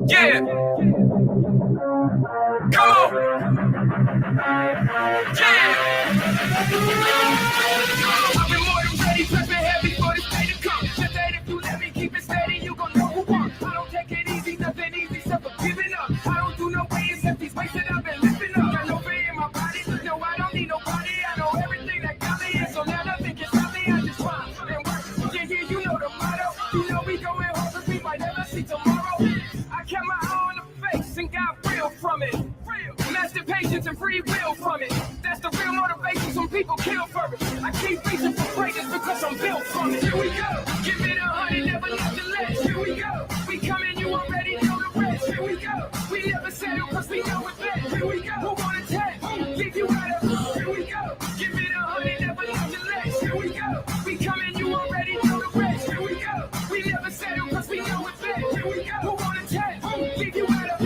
Yeah. Come on. Yeah. I've been more than ready, prepping heavy for this day to come. Just that if you let me keep it steady, you gon' know who won. I don't take it easy, nothing easy, except for giving up. I don't do no way except these weights that I've been lifting up. Got no fear in my body, no, I don't need nobody. I know everything that got me, and so now nothing can stop me. I just run and work. Yeah, yeah, you know the motto. You know we going hard, but we might never see tomorrow. I kept my eye on the face and got real from it. Master patience and free will from it. That's the real motivation. Some people kill for it. I keep reaching for greatness because I'm built from it. Here we go. Give it 100, never nothing less. Here we go. We coming, you already know the rest. Here we go. We never settle because we know it's best. Here we go. Who want to test? Leave you out of. Here we go. Give it 100, never nothing less. Here we go. We coming, you already know the rest. Here we go. We never settle because we know it's best. Here we go. Who want to test? Leave you out of.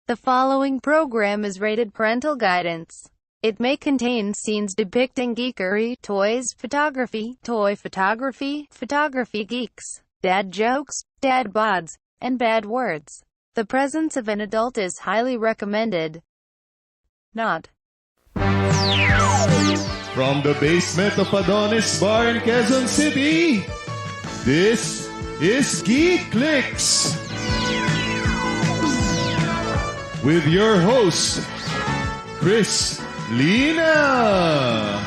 The following program is rated parental guidance. It may contain scenes depicting geekery, toys, photography, toy photography, photography geeks, dad jokes, dad bods, and bad words. The presence of an adult is highly recommended. Not. From the basement of Adonis Bar in Quezon City, this is GeekClicks. With your host, Chris Lina.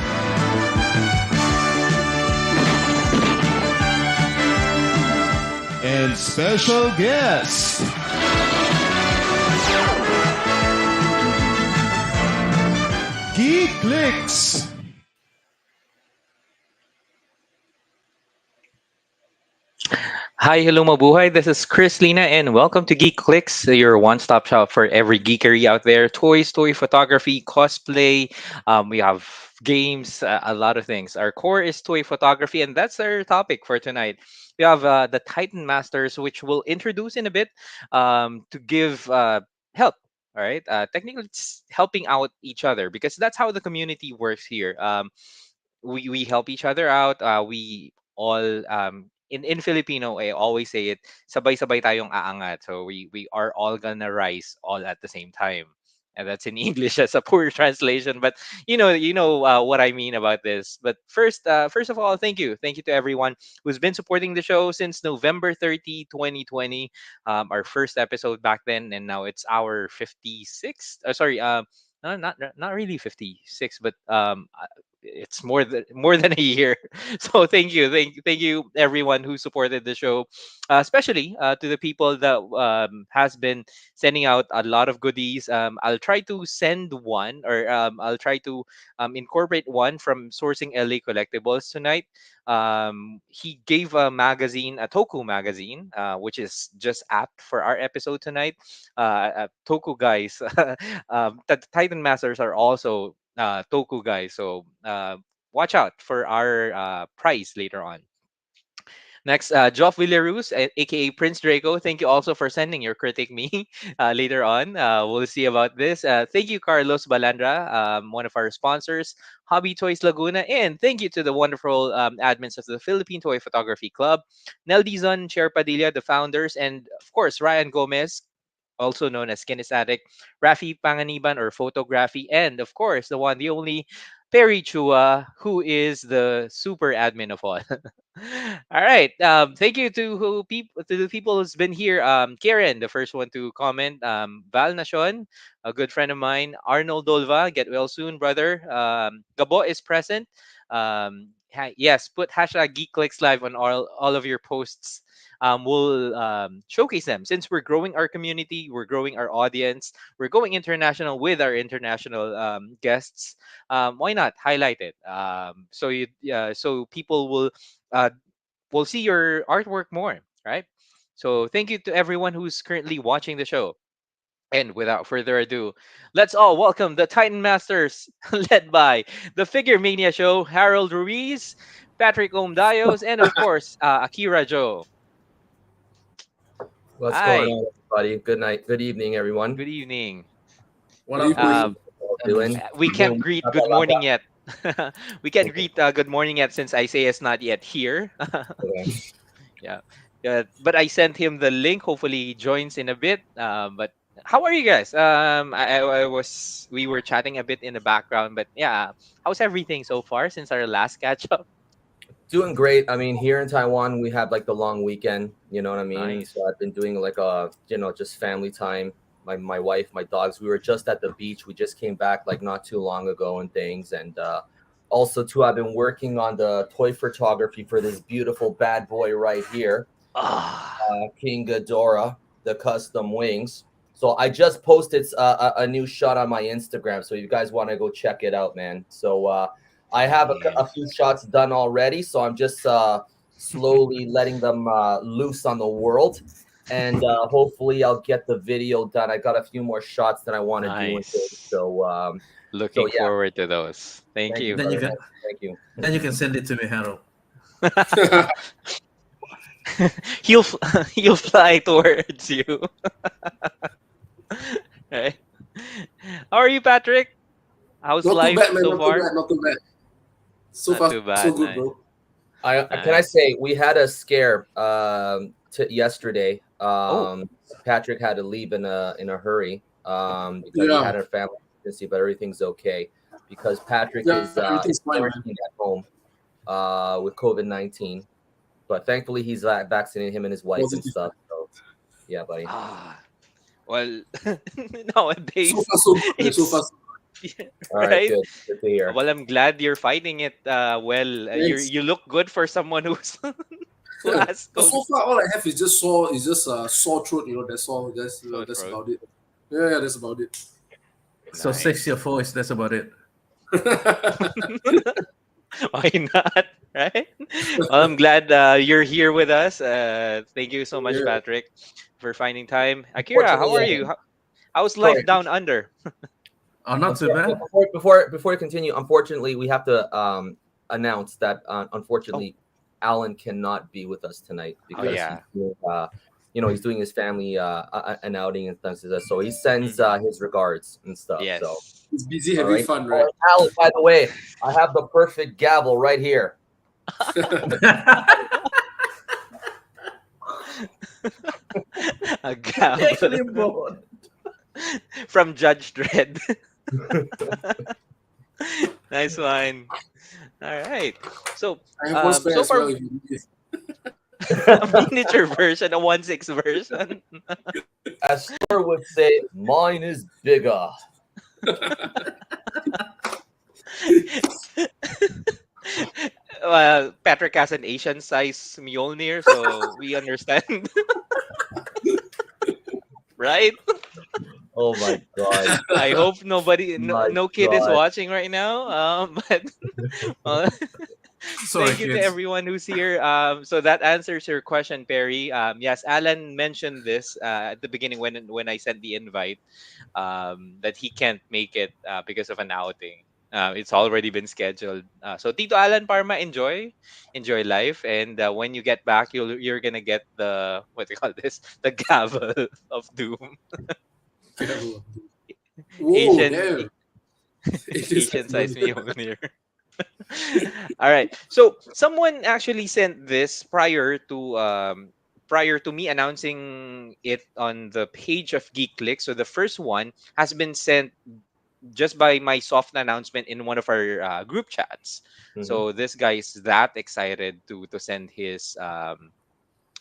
And special guest, GeekClicks. Hi, hello mabuhay. This is Chris Lina and welcome to GeekClicks, your one-stop shop for every geekery out there. Toys, toy photography, cosplay. We have games, a lot of things. Our core is toy photography, and that's our topic for tonight. We have the Titan Masters, which we'll introduce in a bit to give help. All right. Technically, it's helping out each other because that's how the community works here. We help each other out. We all in Filipino, I always say it, sabay-sabay tayong aangat. So we are all gonna rise all at the same time. And that's in English as a poor translation, but you know what I mean about this. But first of all, thank you to everyone who's been supporting the show since November 30, 2020, our first episode back then, and now it's our 56th. Sorry, no, not really 56, but it's more than a year. So thank you everyone who supported the show, especially to the people that has been sending out a lot of goodies. I'll try to send one, or I'll try to incorporate one from Sourcing LA Collectibles tonight. He gave a magazine, a Toku magazine, which is just apt for our episode tonight. Toku guys, the Titan Masters are also Toku guys. So watch out for our prize later on. Next, Geoff Villaruz, aka Prince Draco. Thank you also for sending your critic me later on. We'll see about this. Thank you, Carlos Balandra, one of our sponsors, Hobby Toys Laguna, and thank you to the wonderful admins of the Philippine Toy Photography Club, Nel Dizon, Cher Padilla, the founders, and of course Ryan Gomez, also known as Kinesthetic, Rafi Panganiban or Photography, and of course the one, the only Perry Chua, who is the super admin of all. All right. Thank you to the people who's been here. Karen, the first one to comment. Val Nashon, a good friend of mine. Arnold Dolva, get well soon, brother. Gabo is present. yes, put hashtag GeekClicks Live on all of your posts. We'll showcase them since we're growing our community, we're growing our audience, we're going international with our international guests. Why not highlight it? So people uh, will see your artwork more, right? So thank you to everyone who's currently watching the show. And without further ado, let's all welcome the Titan Masters, led by the Figure Mania Show, Harold Ruiz, Patrick Omdayos, and of course, Akira Joe. What's going Hi, on, everybody? Good night, good evening, everyone. good evening. What Good up, boys? Uh, evening. Doing? we can't Boom. greet good Laka, laka. morning yet. We can't greet good morning yet since Isaiah is not yet here. Okay. Yeah. But I sent him the link. Hopefully he joins in a bit. But how are you guys? We were chatting a bit in the background, but yeah, how's everything so far since our last catch up? Doing great. I mean, here in Taiwan, we have like the long weekend. You know what I mean? Nice. So I've been doing like just family time. My wife, my dogs. We were just at the beach. We just came back like not too long ago and things. And also too, I've been working on the toy photography for this beautiful bad boy right here. Ah, King Ghidorah, the custom wings. So I just posted a new shot on my Instagram. So if you guys want to go check it out, man. So I have a few shots done already. So I'm just slowly letting them loose on the world. And hopefully I'll get the video done. I got a few more shots that I want to do. nice. So Looking yeah. forward to those. Thank Thank you. Then you brother. can Thank you. then you can send it to me, Harold. he'll he'll fly towards you. Right? How are you, Patrick? How's Not too life bad, man. so Not too far? bad. Not too bad. So Not far, too bad, so good, nice. bro. Can I say we had a scare yesterday. Oh. Patrick had to leave in a hurry because he Yeah. had a family emergency, but everything's okay because Patrick Yeah, is everything's fine, man. quarantined at home with COVID-19. But thankfully, he's vaccinated, him and his wife and Positive. stuff. So yeah, buddy. Ah, well, So nowadays far, so good. Man. So it's far, so All right, right. good to hear. Well, I'm glad you're fighting it well. Thanks. You look good for someone who's who yeah. has But so COVID. far, all I have is just sore throat. You know, that's all. Sore That's throat. about it. Yeah, that's about it. So Nice. six your voice, that's about it. Why not? Right? Well, I'm glad you're here with us. Thank you so much, Yeah. Patrick, for finding time. Akira, how are you? How's life Sorry. down under? Oh, not too bad. Before we continue, unfortunately, we have to announce that unfortunately, Alan cannot be with us tonight because yeah. he's doing his family an outing and stuff. So he sends his regards and stuff. Yes. So He's busy all having right. fun, right? Oh, Alan, by the way, I have the perfect gavel right here. A gavel from Judge Dredd. Nice one. All right. So, I have one spare so as far, well. If you need it. a miniature version, a 1/6 version. As Thor would say, mine is bigger. Patrick has an Asian size Mjolnir, so we understand. Right? Oh my god. I hope nobody, My no kid is God. watching right now. But Sorry, thank you to kids. everyone who's here. So that answers your question, Perry. Yes, Alan mentioned this at the beginning when I sent the invite, that he can't make it because of an outing. It's already been scheduled. So Tito Alan Parma, enjoy life, and when you get back, you're gonna get the what do you call this? The gavel of doom. Whoa, Asian damn. Asian size Mjolnir. All right. So someone actually sent this prior to me announcing it on the page of GeekClicks. So the first one has been sent just by my soft announcement in one of our group chats. Mhm. So this guy is that excited to send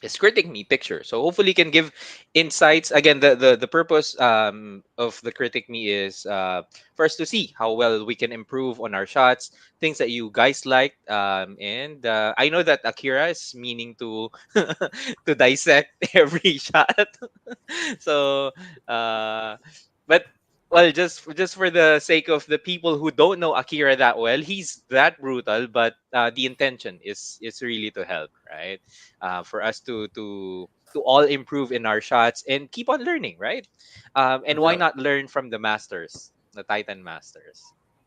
his critic me picture. So hopefully can give insights. Again, the purpose of the critic me is for us to see how well we can improve on our shots, things that you guys like. And I know that Akira is meaning to to dissect every shot. So but well, just for the sake of the people who don't know Akira that well, he's that brutal, but the intention is really to help, right? For us to all improve in our shots and keep on learning, right? And why Yeah. not learn from the masters, the Titan masters?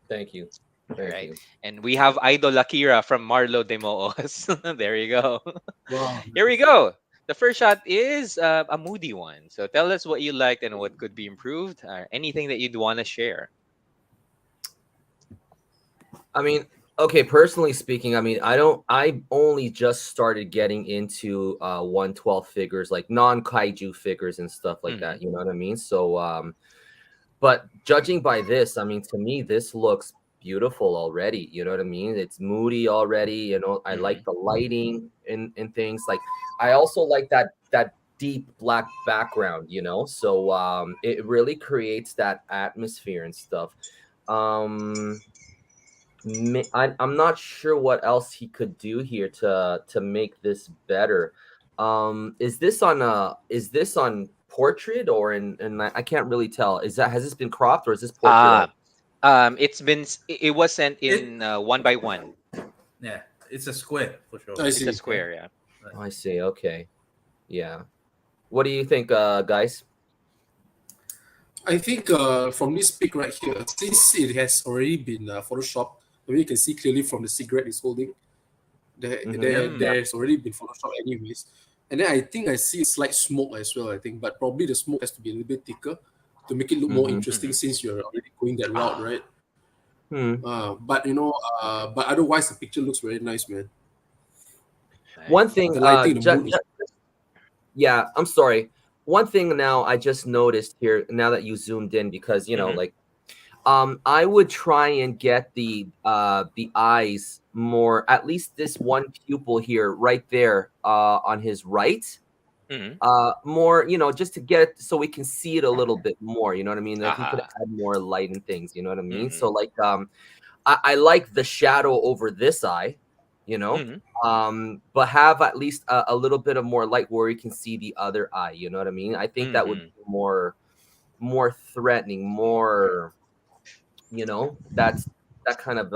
Thank you. All Thank right. you. And we have Idol Akira from Marlo de Moos. There you go. Wow. Here we go. The first shot is a moody one. So tell us what you liked and what could be improved. Anything that you'd want to share. I mean, okay, personally speaking, I mean, I only just started getting into 112 figures, like non-kaiju figures and stuff like that, you know what I mean? So but judging by this, I mean, to me this looks beautiful already, you know what I mean? It's moody already, you know. I like the lighting and things. Like I also like that deep black background, you know. So it really creates that atmosphere and stuff. I'm not sure what else he could do here to make this better. Is this on portrait or in I can't really tell. Has this been cropped or is this portrait? It was sent It, in one by one. yeah, it's a square for sure. I It's see. a square, yeah. I see. Okay. Yeah. What do you think, guys? I think from this pic right here, since it has already been photoshopped, I mean, you can see clearly from the cigarette he's holding, there's already been photoshopped anyways. And then I think I see a slight smoke as well, I think, but probably the smoke has to be a little bit thicker to make it look more interesting since you're already going that route, right? But you know, but otherwise the picture looks very nice, man. One thing, The lighting, the mood is yeah, I'm sorry. One thing now I just noticed here now that you zoomed in because you know like I would try and get the eyes more, at least this one pupil here right there on his right, more, you know, just to get it so we can see it a little bit more, you know what I mean? Like he could add more light and things, you know what I mean? So like I like the shadow over this eye, you know, but have at least a little bit of more light where you can see the other eye, you know what I mean? I think that would be more threatening, more, you know, that kind of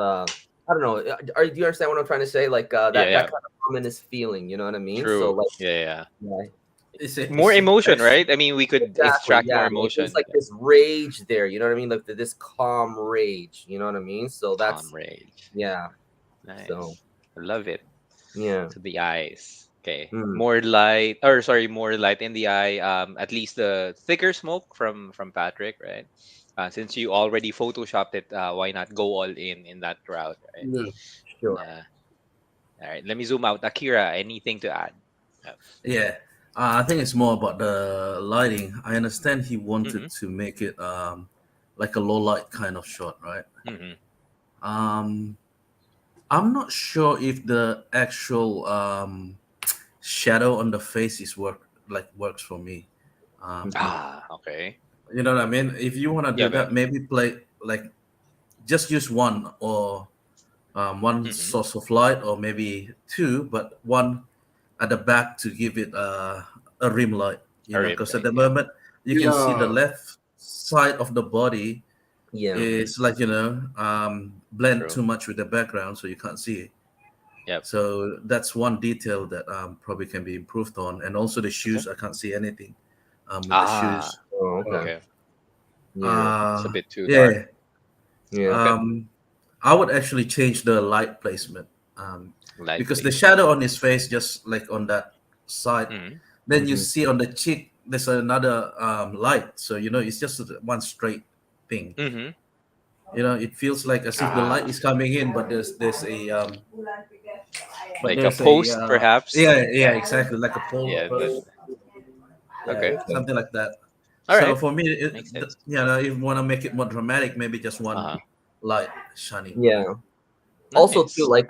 I don't know. Do you understand what I'm trying to say? Like that kind of ominous feeling, you know what I mean? True. So like Yeah. More Emotion, right? I mean, we could extract more emotion. It's like this rage there, you know what I mean? Like this calm rage, you know what I mean? So that's Calm rage. yeah. Nice. So I love it. yeah. To the eyes. Okay. More light, more light in the eye. At least the thicker smoke from Patrick, right? Since you already photoshopped it, why not go all in that route, right? yeah. Sure. All right. Let me zoom out. Akira, anything to add? Yeah, I think it's more about the lighting. I understand he wanted to make it like a low light kind of shot, right? I'm not sure if the actual shadow on the face is works for me. Okay. You know what I mean? If you want to do that, maybe play like just use one or one source of light, or maybe two, but one at the back to give it a rim light. You know, because at the moment you can see the left side of the body is like, you know, blend too much with the background, so you can't see it. Yep. So that's one detail that probably can be improved on, and also the shoes. I can't see anything with the shoes. Oh, okay. It's a bit too dark. Yeah. I would actually change the light placement because the shadow on his face, just like on that side, then you see on the cheek there's another light. So you know it's just one straight thing. You know, it feels like as if the light is coming in, but there's a like a post, perhaps. Yeah, exactly, like a pole. Okay, something like that. All So right. for me, if you want to make it more dramatic, maybe just one light shining. Yeah. Also too, like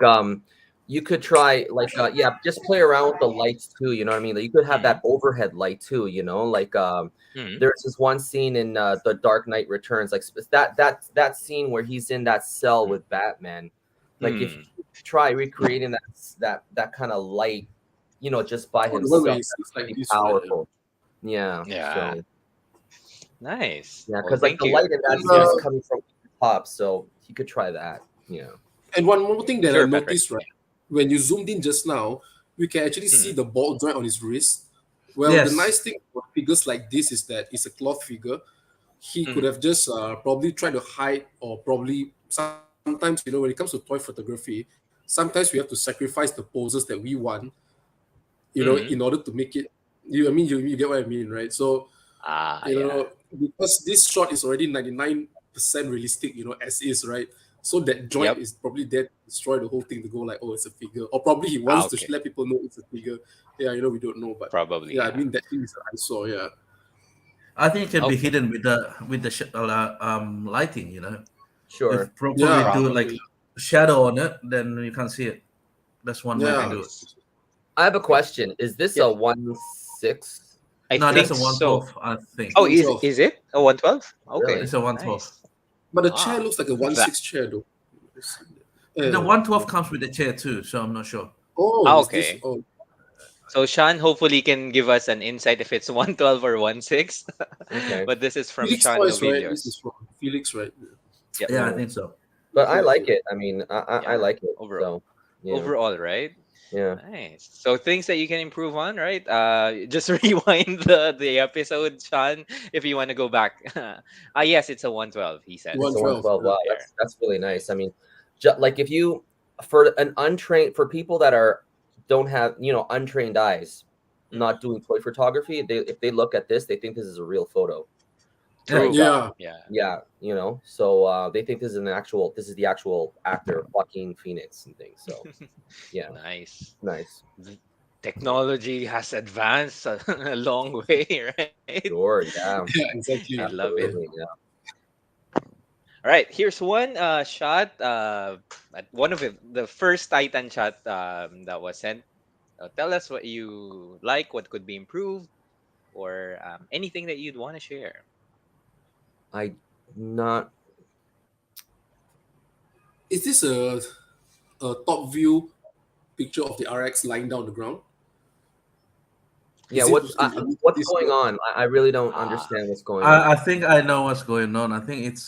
you could try like just play around with the lights too. You know what I mean? Like, you could have that overhead light too. You know, like there's this one scene in The Dark Knight Returns, like that scene where he's in that cell with Batman. Like if you try recreating that kind of light, you know, just by himself, that's like pretty powerful. Yeah. Yeah. So, Nice. yeah, Well, because like thank the you. light in that scene is coming from the top, so he could try that. Yeah. And one more thing that Sure, I Patrick. noticed, right, when you zoomed in just now, we can actually see the ball joint on his wrist. Well, Yes. the nice thing about figures like this is that it's a cloth figure. He could have just probably tried to hide, or probably sometimes, you know, when it comes to toy photography, sometimes we have to sacrifice the poses that we want, you know, in order to make it. You get what I mean, right? So, you know, because this shot is already 99% realistic, you know, as is, right? So that joint is probably there to destroy the whole thing, to go like, oh, it's a figure, or probably he wants to let people know it's a figure. Yeah, you know, we don't know, but Probably. yeah, I mean that thing is I saw. Yeah, I think it can be hidden with the lighting. You know, Sure. if probably Yeah, do like shadow on it, then you can't see it. That's one way to do it. I have a question. Is this a 1/6? I No, think that's a so. 112. I think. Oh, is it a 112? Okay. Really? It's a 112. Nice. but the chair looks like a 1/6 chair though. The 112 comes with the chair too, so I'm not sure. Oh, is Okay. this- oh, So Sean hopefully can give us an insight if it's 112 or 16. Okay. But this is from Felix Sean Toys, right? Novillos. This is from Felix, right? Yep. Yeah, I think so. But I like it. I mean, I like it Overall. So, yeah. Overall, right? Yeah. Nice. So things that you can improve on, right? Just rewind the episode, Sean, if you want to go back. Yes, it's a 112. He said. It's a 112. 112. Wow, that's really nice. I mean, like if you for people that don't have, you know, untrained eyes, not doing toy photography, if they look at this, they think this is a real photo. True. Yeah. Yeah, you know, so they think this is the actual actor Joaquin Phoenix and things. So yeah, Nice. Technology has advanced a long way, right? Sure, yeah. Yeah, exactly. I love it. Absolutely, yeah. All right, here's one shot. One of the first Titan shot that was sent. Tell us what you like, what could be improved, or anything that you'd want to share. Is this a top view picture of the RX lying down on the ground? Yeah, Is it- what's this- going on? I really don't understand what's going on. I think I know what's going on. I think it's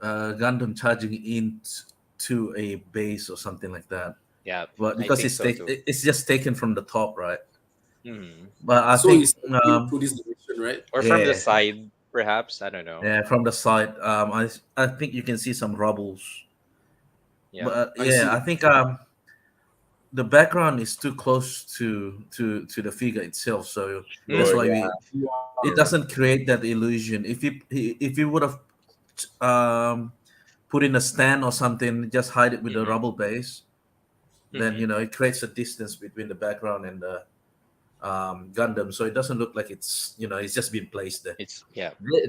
Gundam charging into a base or something like that. Yeah, But I because think so too. it's just taken from the top, right? Mhm. But I So think it's to this direction, right? Or from the Yeah. side, perhaps. I don't know. yeah, from the side, I think you can see some rubbles. Yeah. But I see. I think the background is too close to the figure itself, so that's why yeah. it doesn't create that illusion. If you would have put in a stand or something, just hide it with a rubble base, then you know it creates a distance between the background and the Gundam, so it doesn't look like it's just been placed there. It's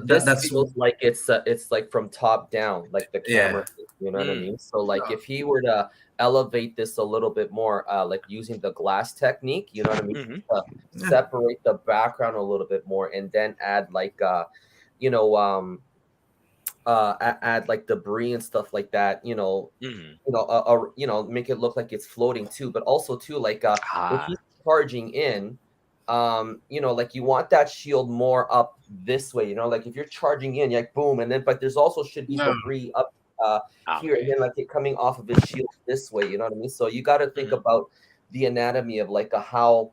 This that's- feels like it's like from top down, like the camera. You know what I mean? So like if he were to elevate this a little bit more, like using the glass technique, you know what I mean? Separate the background a little bit more, and then add like add like debris and stuff like that. Make it look like it's floating too, but also too like if he's charging in, like you want that shield more up this way, like if you're charging in, like boom, and then but there's also should be debris up here, and then like it coming off of his shield this way, you know what I mean? So you got to think about the anatomy of like how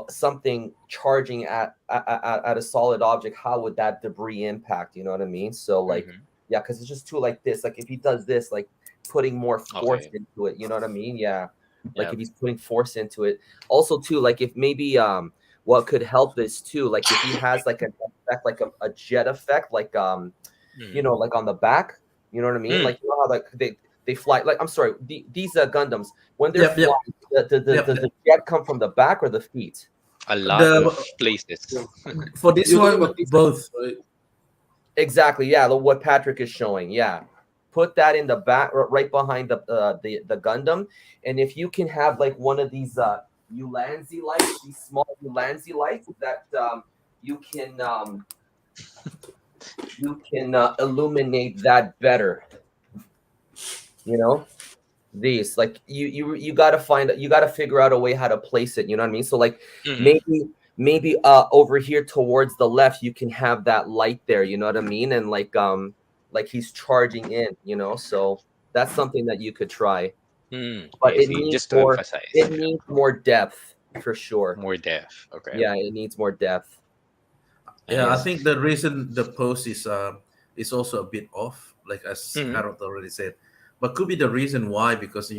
something charging at a solid object, how would that debris impact, you know what I mean? So like because it's just too like this, like if he does this, like putting more force into it, you know what I mean? Like if he's putting force into it. Also too, like if maybe what could help this too, like if he has like an effect, like a jet effect, like like on the back, you know what I mean? Like how like they fly, like I'm sorry, these Gundams, when they're flying, does the jet come from the back or the feet? a lot of places. For this one, both. Exactly, what Patrick is showing, put that in the back, right behind the Gundam, and if you can have like one of these Ulanzi lights, these small Ulanzi lights that you can illuminate that better. You know, these like you got to figure out a way how to place it. You know what I mean? So like maybe over here towards the left, you can have that light there. You know what I mean? And like he's charging in. You know, so that's something that you could try. But it needs just to more. emphasize. It needs more depth for sure. More depth. Okay. Yeah, it needs more depth. Yeah, I think the reason the pose is also a bit off, like as Harold already said, but could be the reason why, because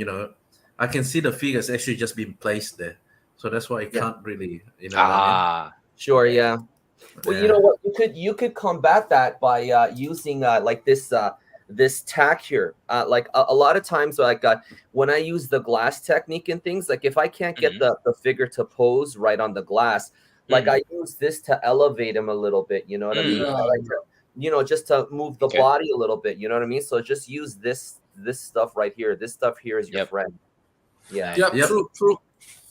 I can see the figures actually just being placed there, so that's why I can't really what I mean? Sure, yeah. Well, you know what? You could combat that by using like this tack here. Like a lot of times, like when I use the glass technique and things, like if I can't get the figure to pose right on the glass, like I use this to elevate him a little bit. You know what I mean? I like to, just to move the body a little bit. You know what I mean? So just use this stuff right here. This stuff here is your friend. Yeah. Yeah. True.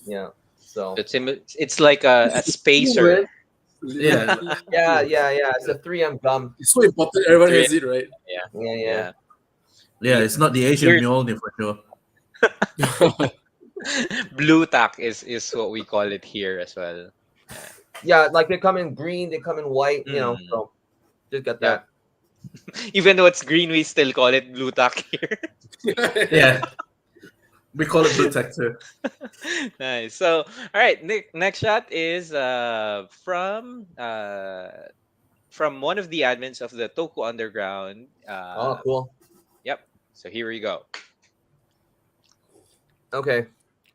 Yeah. So it's like a spacer. Yeah. It's a 3M gum. It's so important. Everyone has it, right? Yeah. It's not the Asian Mjolnir for sure. Blue tack is what we call it here as well. Yeah, like they come in green, they come in white. So just get that. Even though it's green, we still call it blue tack here. Yeah. We call it blue tack too. Nice. So, all right. Next shot is from one of the admins of the Toku Underground. Oh, cool. Yep. So here we go. Okay.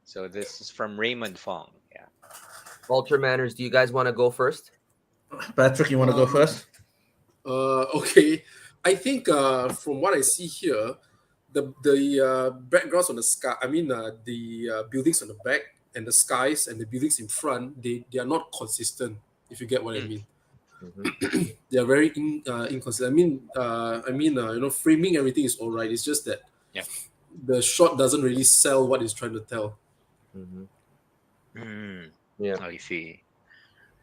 So this is from Raymond Fong. Yeah. Ultra Manners, do you guys want to go first? Patrick, you want to go first? Okay. I think from what I see here, the backgrounds on the sky, the buildings on the back and the skies and the buildings in front, they are not consistent, if you get what I mean. They are very inconsistent. Framing everything is all right. It's just that the shot doesn't really sell what it's trying to tell. Yeah, I see.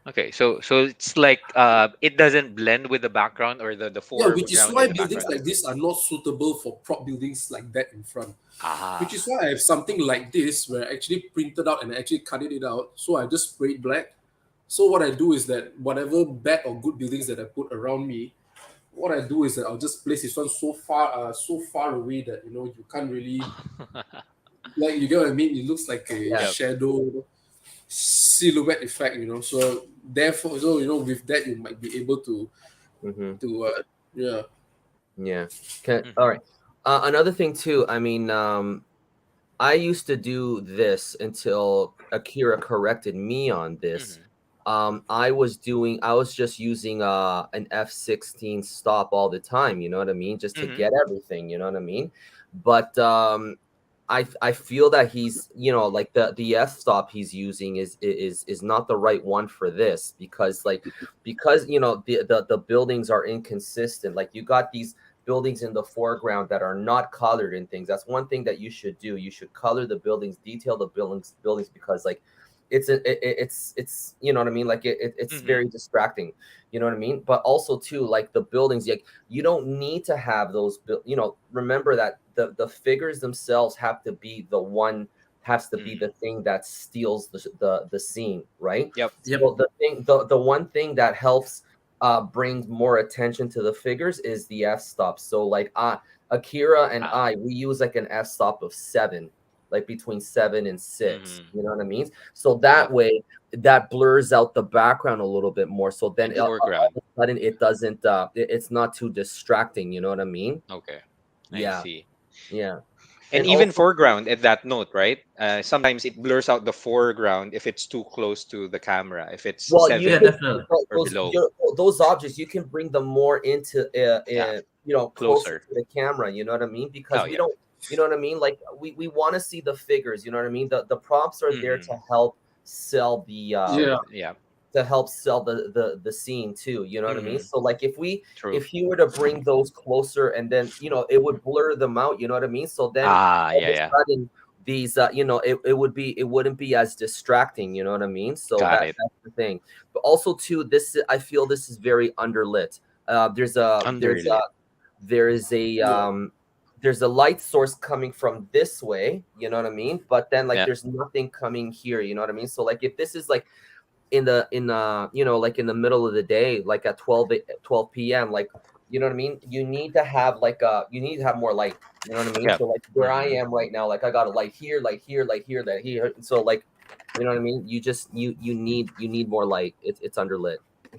Okay, so it's like it doesn't blend with the background or the foreground. Which is why buildings like this are not suitable for prop buildings like that in front. Which is why I have something like this where I actually printed out and I actually cut it out. So I just sprayed black. So what I do is that whatever bad or good buildings that I put around me, what I do is that I'll just place this one so far away that you can't really like, you get what I mean? It looks like a shadow silhouette effect, so therefore, with that you might be able to all right. Another thing too, I used to do this until Akira corrected me on this. I was just using an F16 stop all the time, you know what I mean, just to get everything, you know what I mean. But I feel that he's, like the F stop he's using is not the right one for this, because the buildings are inconsistent. Like you got these buildings in the foreground that are not colored and things. That's one thing that you should do. You should color the buildings, detail the buildings because like it's you know what I mean, like it's very distracting, you know what I mean. But also too, like the buildings, like you don't need to have those remember that the figures themselves have to be the thing that steals the scene, right? So the one thing that helps bring more attention to the figures is the f stop. So like Akira and we use like an f stop of 7, like between 7 and 6, you know what I mean? So that way that blurs out the background a little bit more, so then all of a sudden it doesn't it's not too distracting, you know what I mean? I see. And even also, foreground at that note, right? Sometimes it blurs out the foreground if it's too close to the camera. If it's 7 definitely. or below. Those objects, you can bring them more into closer to the camera, you know what I mean? Because we don't, you know what I mean? Like we want to see the figures, you know what I mean? The props are there to help sell the to help sell the scene too. You know what I mean? Mhm. So like if True. he were to bring those closer, and then it would blur them out. You know what I mean? So then all of a Yeah. sudden these it wouldn't be as distracting. You know what I mean? So Got it. that's the thing. But also too, I feel this is very underlit. There's a Underlit. there is a there's a light source coming from this way, you know what I mean? But then like Yeah. there's nothing coming here, you know what I mean? So like if this is like in like in the middle of the day, like at 12 p.m., like you know what I mean? You need to have more light, you know what I mean? Yeah. So like where I Mhm. am right now, like I got a light here, light here, light here, light here. So like you know what I mean? You need more light. It's underlit.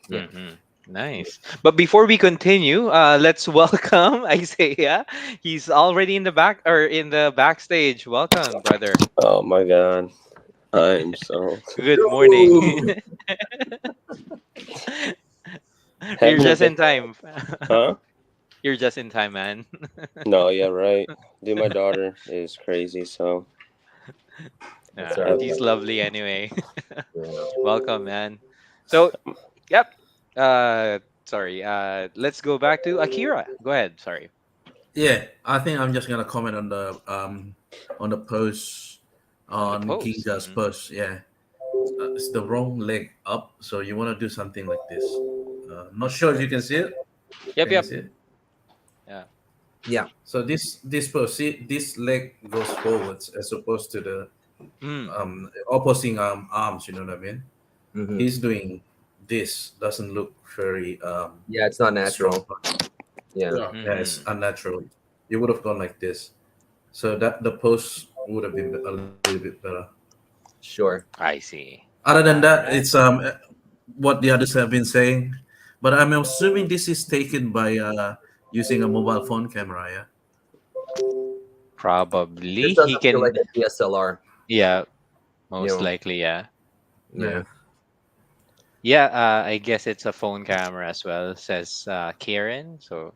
Yeah. Mhm. Nice. But before we continue, let's welcome Isaiah. He's already in the back or in the backstage. Welcome, brother. Oh my god. I'm so Good morning. You're having a just in bit, time. huh? You're just in time, man. No, yeah, right. Dude, my daughter is crazy, so That's Yeah, all and right. he's lovely anyway. Yeah. Welcome, man. So, yep. Sorry. Let's go back to Akira. Go ahead. Sorry. Yeah, I think I'm just gonna comment on the post On the on post. Ginga's post. Yeah, it's the wrong leg up, so you want to do something like this. Not sure if you can see it. Yep. Can you Yep. see it? Yeah. Yeah. So this post, see, this leg goes forwards as opposed to the Mm. opposing arms. You know what I mean? Mhm. He's doing this. Doesn't look very Yeah, it's not strong. natural. Yeah. Yeah. Yeah, it's Mhm. unnatural. You would have gone like this, so that the post would have been a little bit better. Sure. I see. Other than that, Alright. it's what the others have been saying, but I'm assuming this is taken by using a mobile phone camera. Yeah. Probably This he doesn't feel like can. a DSLR. Yeah. You Most know. likely. Yeah. Yeah. Yeah. I guess it's a phone camera as well. Says Karen. So.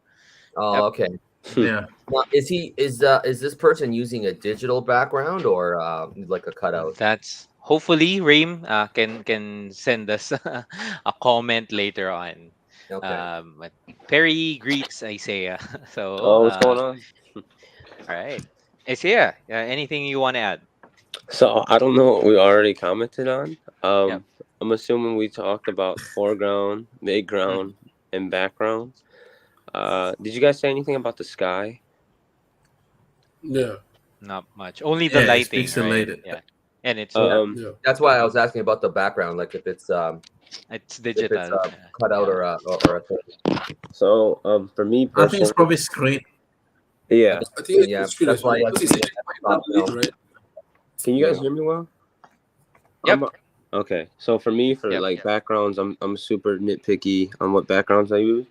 Oh, Yep. okay. Yeah. Now, is this person using a digital background or like a cutout? That's hopefully Reem can send us a comment later on. Okay. But Perry greets Isaiah. So oh, what's going on? all right, Isaiah. Anything you want to add? So I don't know what we already commented on. Yep. I'm assuming we talked about foreground, midground, and background. Did you guys say anything about the sky? Yeah. Not much. Only the Yeah, it's lighting, right? pixelated. Yeah, and it's Yeah. Yeah. That's why I was asking about the background, like if it's digital. Yeah. cutout Yeah. or a thing. So for me I think it's personally, probably screen. yeah. I think it's Yeah, screen that's as well why I because was it's using quite a laptop, right? Can you guys Yeah. hear me well? Yep. Okay. So for me, for Yep. like backgrounds, I'm super nitpicky on what backgrounds I use.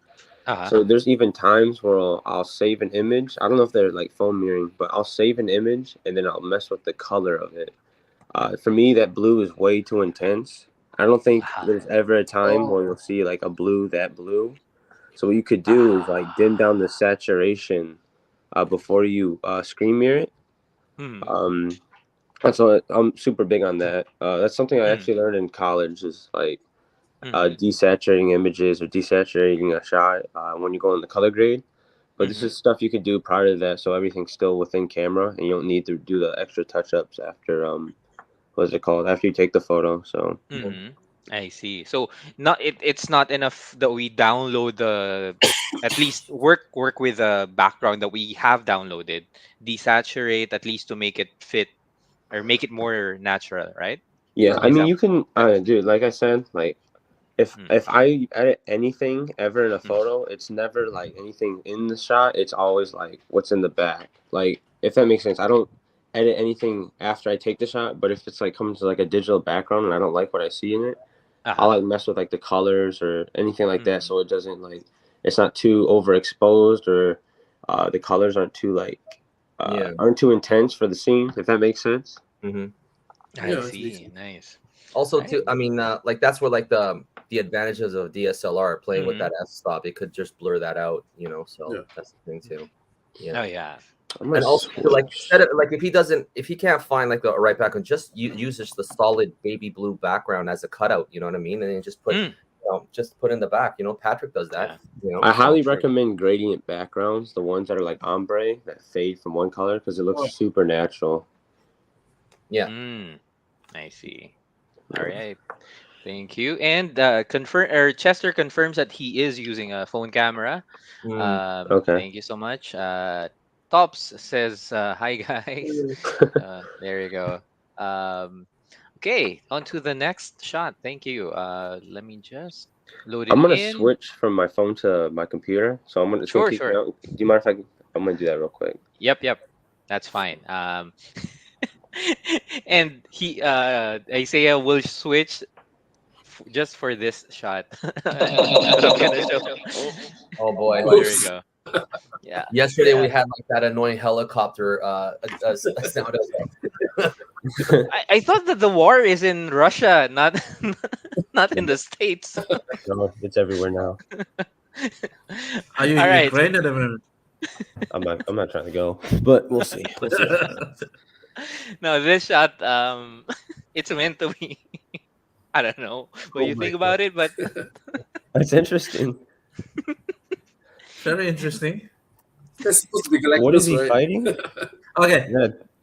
Uh-huh. So there's even times where I'll save an image. I don't know if they're like phone mirroring, but I'll save an image and then I'll mess with the color of it. For me, that blue is way too intense. I don't think there's ever a time where you'll see like a blue that blue. So what you could do is like dim down the saturation before you screen mirror it. Mhm. So I'm super big on that. That's something I Mm. actually learned in college is like Mhm. desaturating images or desaturating a shot when you go in the color grade. But this Mhm. is stuff you could do prior to that, so everything's still within camera, and you don't need to do the extra touch-ups after what's it called? After you take the photo. So Mhm. I see. So it's not enough that we download the at least work with the background that we have downloaded, desaturate at least to make it fit or make it more natural, right? yeah, I Is mean that you can, correct? dude. Like I said, like Mm. if I edit anything ever in a Mm. photo, it's never like anything in the shot. It's always like what's in the back. Like if that makes sense. I don't edit anything after I take the shot, but if it's like comes to like a digital background and I don't like what I see in it, I'll Uh-huh. like mess with like the colors or anything like that, Mm. so it doesn't like it's not too overexposed or the colors aren't too like Yeah. aren't too intense for the scene. If that makes sense. Hmm. I Yeah, it's see. decent. Nice. Also, Right. too, I mean, like that's where like the advantages of DSLR playing with Mhm. that f-stop, it could just blur that out, So Yeah. that's the thing too. Oh Yeah. yeah. I'm gonna And also, switch. like, instead of, like, if he can't find like a right background, just use just the solid baby blue background as a cutout. You know what I mean? And then just put, just put in the back. You know, Patrick does that. You know, I highly recommend gradient backgrounds, the ones that are like ombre that fade from one color because it looks super natural. Yeah. I see. All right. Thank you. And Chester confirms that he is using a phone camera. Okay. Thank you so much. Tops says, hi guys. There you go. Okay, on to the next shot. Thank you. Let me just load it I'm gonna in. switch from my phone to my computer, so I'm gonna Sure, keep sure. Do you mind if I'm gonna do that real quick? Yep. That's fine. And Isaiah will switch just for this shot. That I'm gonna show. Oh boy. There we go. Yeah. Yesterday we had like that annoying helicopter sound effect. I thought that the war is in Russia, not not in the States. No, it's everywhere now. Are you All in right. Ukraine at the moment? I'm not trying to go, but we'll see. No, this shot, it's meant to be. I don't know what you think about it, but It's interesting. Very interesting. That's supposed to be Galactus, What is he right? fighting? Okay.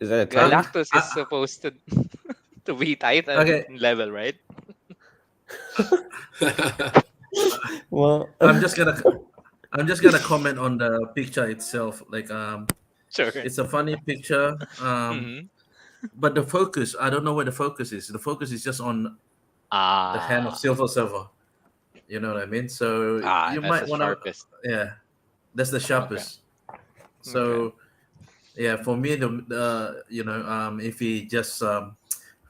Is that a Titan? Galactus is supposed to be Titan level, right? Well, I'm just gonna comment on the picture itself. Like Sure. it's a funny picture. But the focus, I don't know where the focus is. The focus is just on the hand of Silver Surfer. You know what I mean? So you might want to. Yeah, that's the sharpest. So yeah, for me, if he just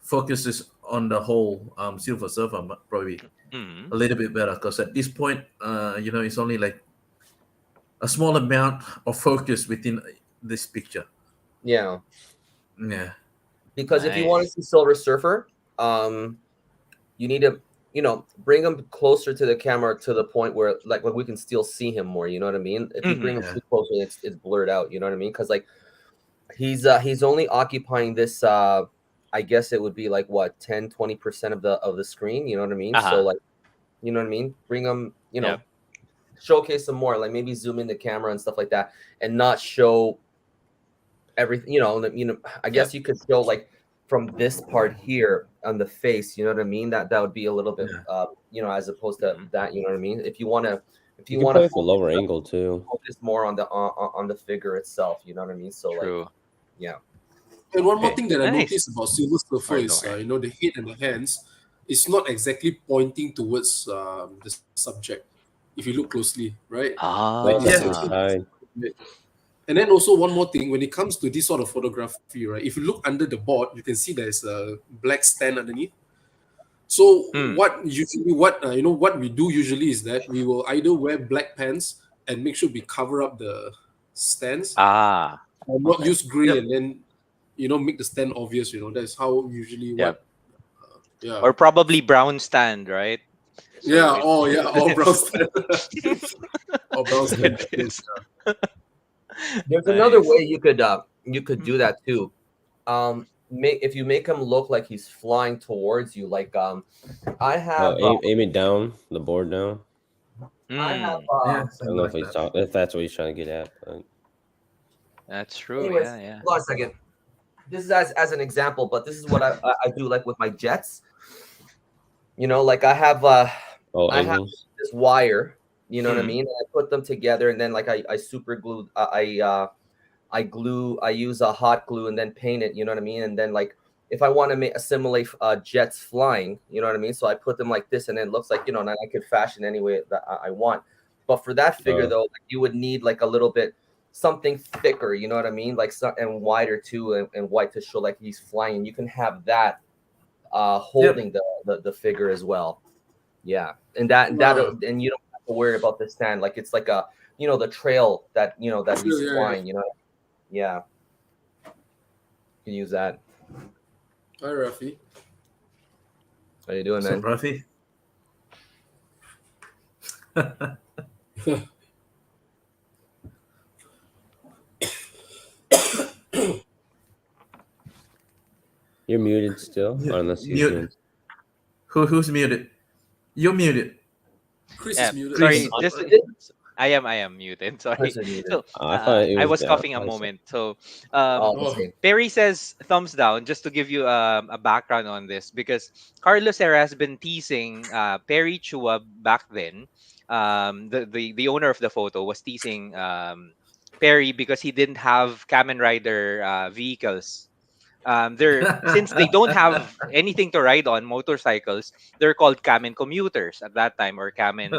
focuses on the whole Silver Surfer, probably a little bit better. Because at this point, it's only like a small amount of focus within this picture. Yeah. Yeah. Because if you want to see Silver Surfer, you need to, bring him closer to the camera to the point where like we can still see him more. You know what I mean? If you bring him too close, it's blurred out. You know what I mean? Because like he's only occupying this. I guess it would be like what 10-20% of the screen. You know what I mean? So like, you know what I mean? Bring him. Showcase some more. Like maybe zoom in the camera and stuff like that, and not show everything. I guess you could show like from this part here on the face. You know what I mean? That would be a little bit, as opposed to that. You know what I mean? If you want to play with a lower angle too, focus more on the figure itself. You know what I mean? So like, yeah. And one more thing that I noticed about Silver Surfer is, the head and the hands, it's not exactly pointing towards the subject. If you look closely, right? And then also one more thing, when it comes to this sort of photography, right? If you look under the board, you can see there's a black stand underneath. So what we do usually is that we will either wear black pants and make sure we cover up the stands, or not use gray and then make the stand obvious. That's how usually or probably brown stand, right? So or brown stand. Or brown stand. There's another way you could do that too. If you make him look like he's flying towards you, like I have aim it down the board down. I have I don't know if that's what he's trying to get at. But... That's true. Anyways, yeah. Hold on a second. This is as an example, but this is what I do like with my jets. Like I have have this wire. You know what I mean? And I put them together, and then like I super glue. I use a hot glue and then paint it. You know what I mean? And then like if I want to assimilate jets flying, you know what I mean? So I put them like this, and it looks like and I could fashion any way that I want. But for that figure though, like, you would need like a little bit something thicker. You know what I mean? Like and wider too, and white to show like he's flying. And you can have that holding the figure as well. Yeah, and and you don't have to worry about the stand. Like it's like a the trail that that he's flying. Yeah, you can use that. Hi, Rafi. How you doing, man? Rafi? You're muted still, unless he's doing. Mute. Who's muted? You're muted. Chris Yeah, is muted. sorry, Chris, just I am muted. Sorry. Chris is muted. So I thought it I was was down. coughing a I was- moment. So Oh, Okay. Perry says thumbs down, just to give you a background on this, because Carlos Serra has been teasing Perry Chua back then. The owner of the photo was teasing Perry because he didn't have Kamen Rider vehicles. They're since they don't have anything to ride on, motorcycles, they're called Kamen commuters at that time, or Kamen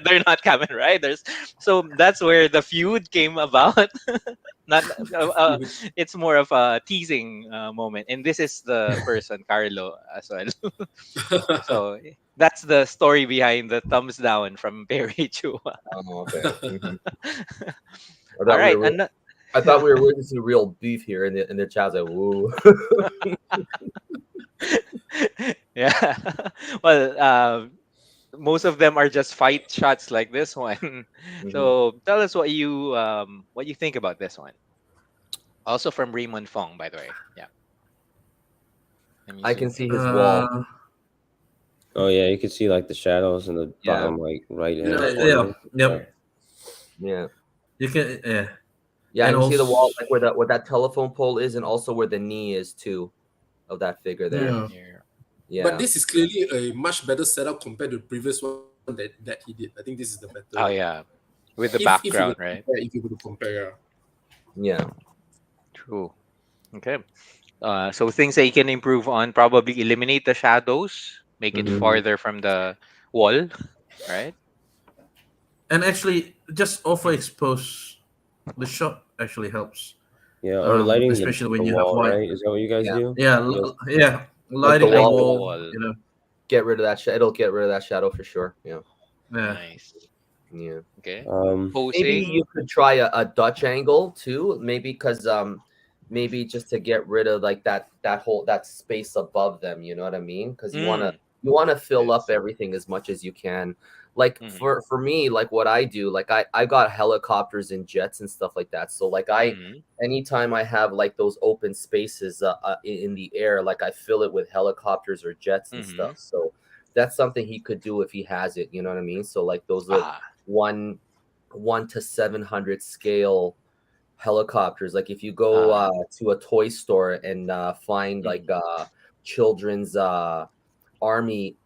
they're not Kamen riders. So that's where the feud came about. Not it's more of a teasing moment, and this is the person, Carlo, as well. So that's the story behind the thumbs down from Perry Chua. Oh, okay. Mhm. All right, and I thought we were witnessing real beef here in the chat. Like, woo. yeah. Well, most of them are just fight shots like this one. So tell us what you think about this one. Also from Raymond Fong, by the way. Yeah. Let me I see. can see his wall. Oh yeah, you can see like the shadows in the Yeah. bottom, like right hand Yeah. corner. Yep. Yeah. You can. Yeah. Yeah, And and you see the wall, also- like where that telephone pole is, and also where the knee is too, of that figure there. Yeah. Here. Yeah. But this is clearly a much better setup compared to the previous one that he did. I think this is the better. Oh yeah. With the If you background, would right? compare- If you were to compare, Yeah. True. Okay. So things that you can improve on, probably eliminate the shadows, make it Mhm. farther from the wall, right? And actually, just overexpose the shot actually helps. Yeah, or lighting especially when the you have wall, white. right? Is that what you guys Yeah. do? Yeah. Yeah. Lighting the the wall. wall. You know. Get rid of that shadow. It'll get rid of that shadow for sure. Yeah. Yeah. Nice. Yeah. Okay. Maybe Posing. you could try a Dutch angle too. Maybe because maybe just to get rid of like that whole that space above them. You know what I mean? Because you wanna fill up everything as much as you can. Like for me, like what I do, like I got helicopters and jets and stuff like that. So like anytime I have like those open spaces in the air, like I fill it with helicopters or jets and stuff. So that's something he could do if he has it. You know what I mean? So like those are 1 to 700 scale helicopters. Like if you go to a toy store and find like children's army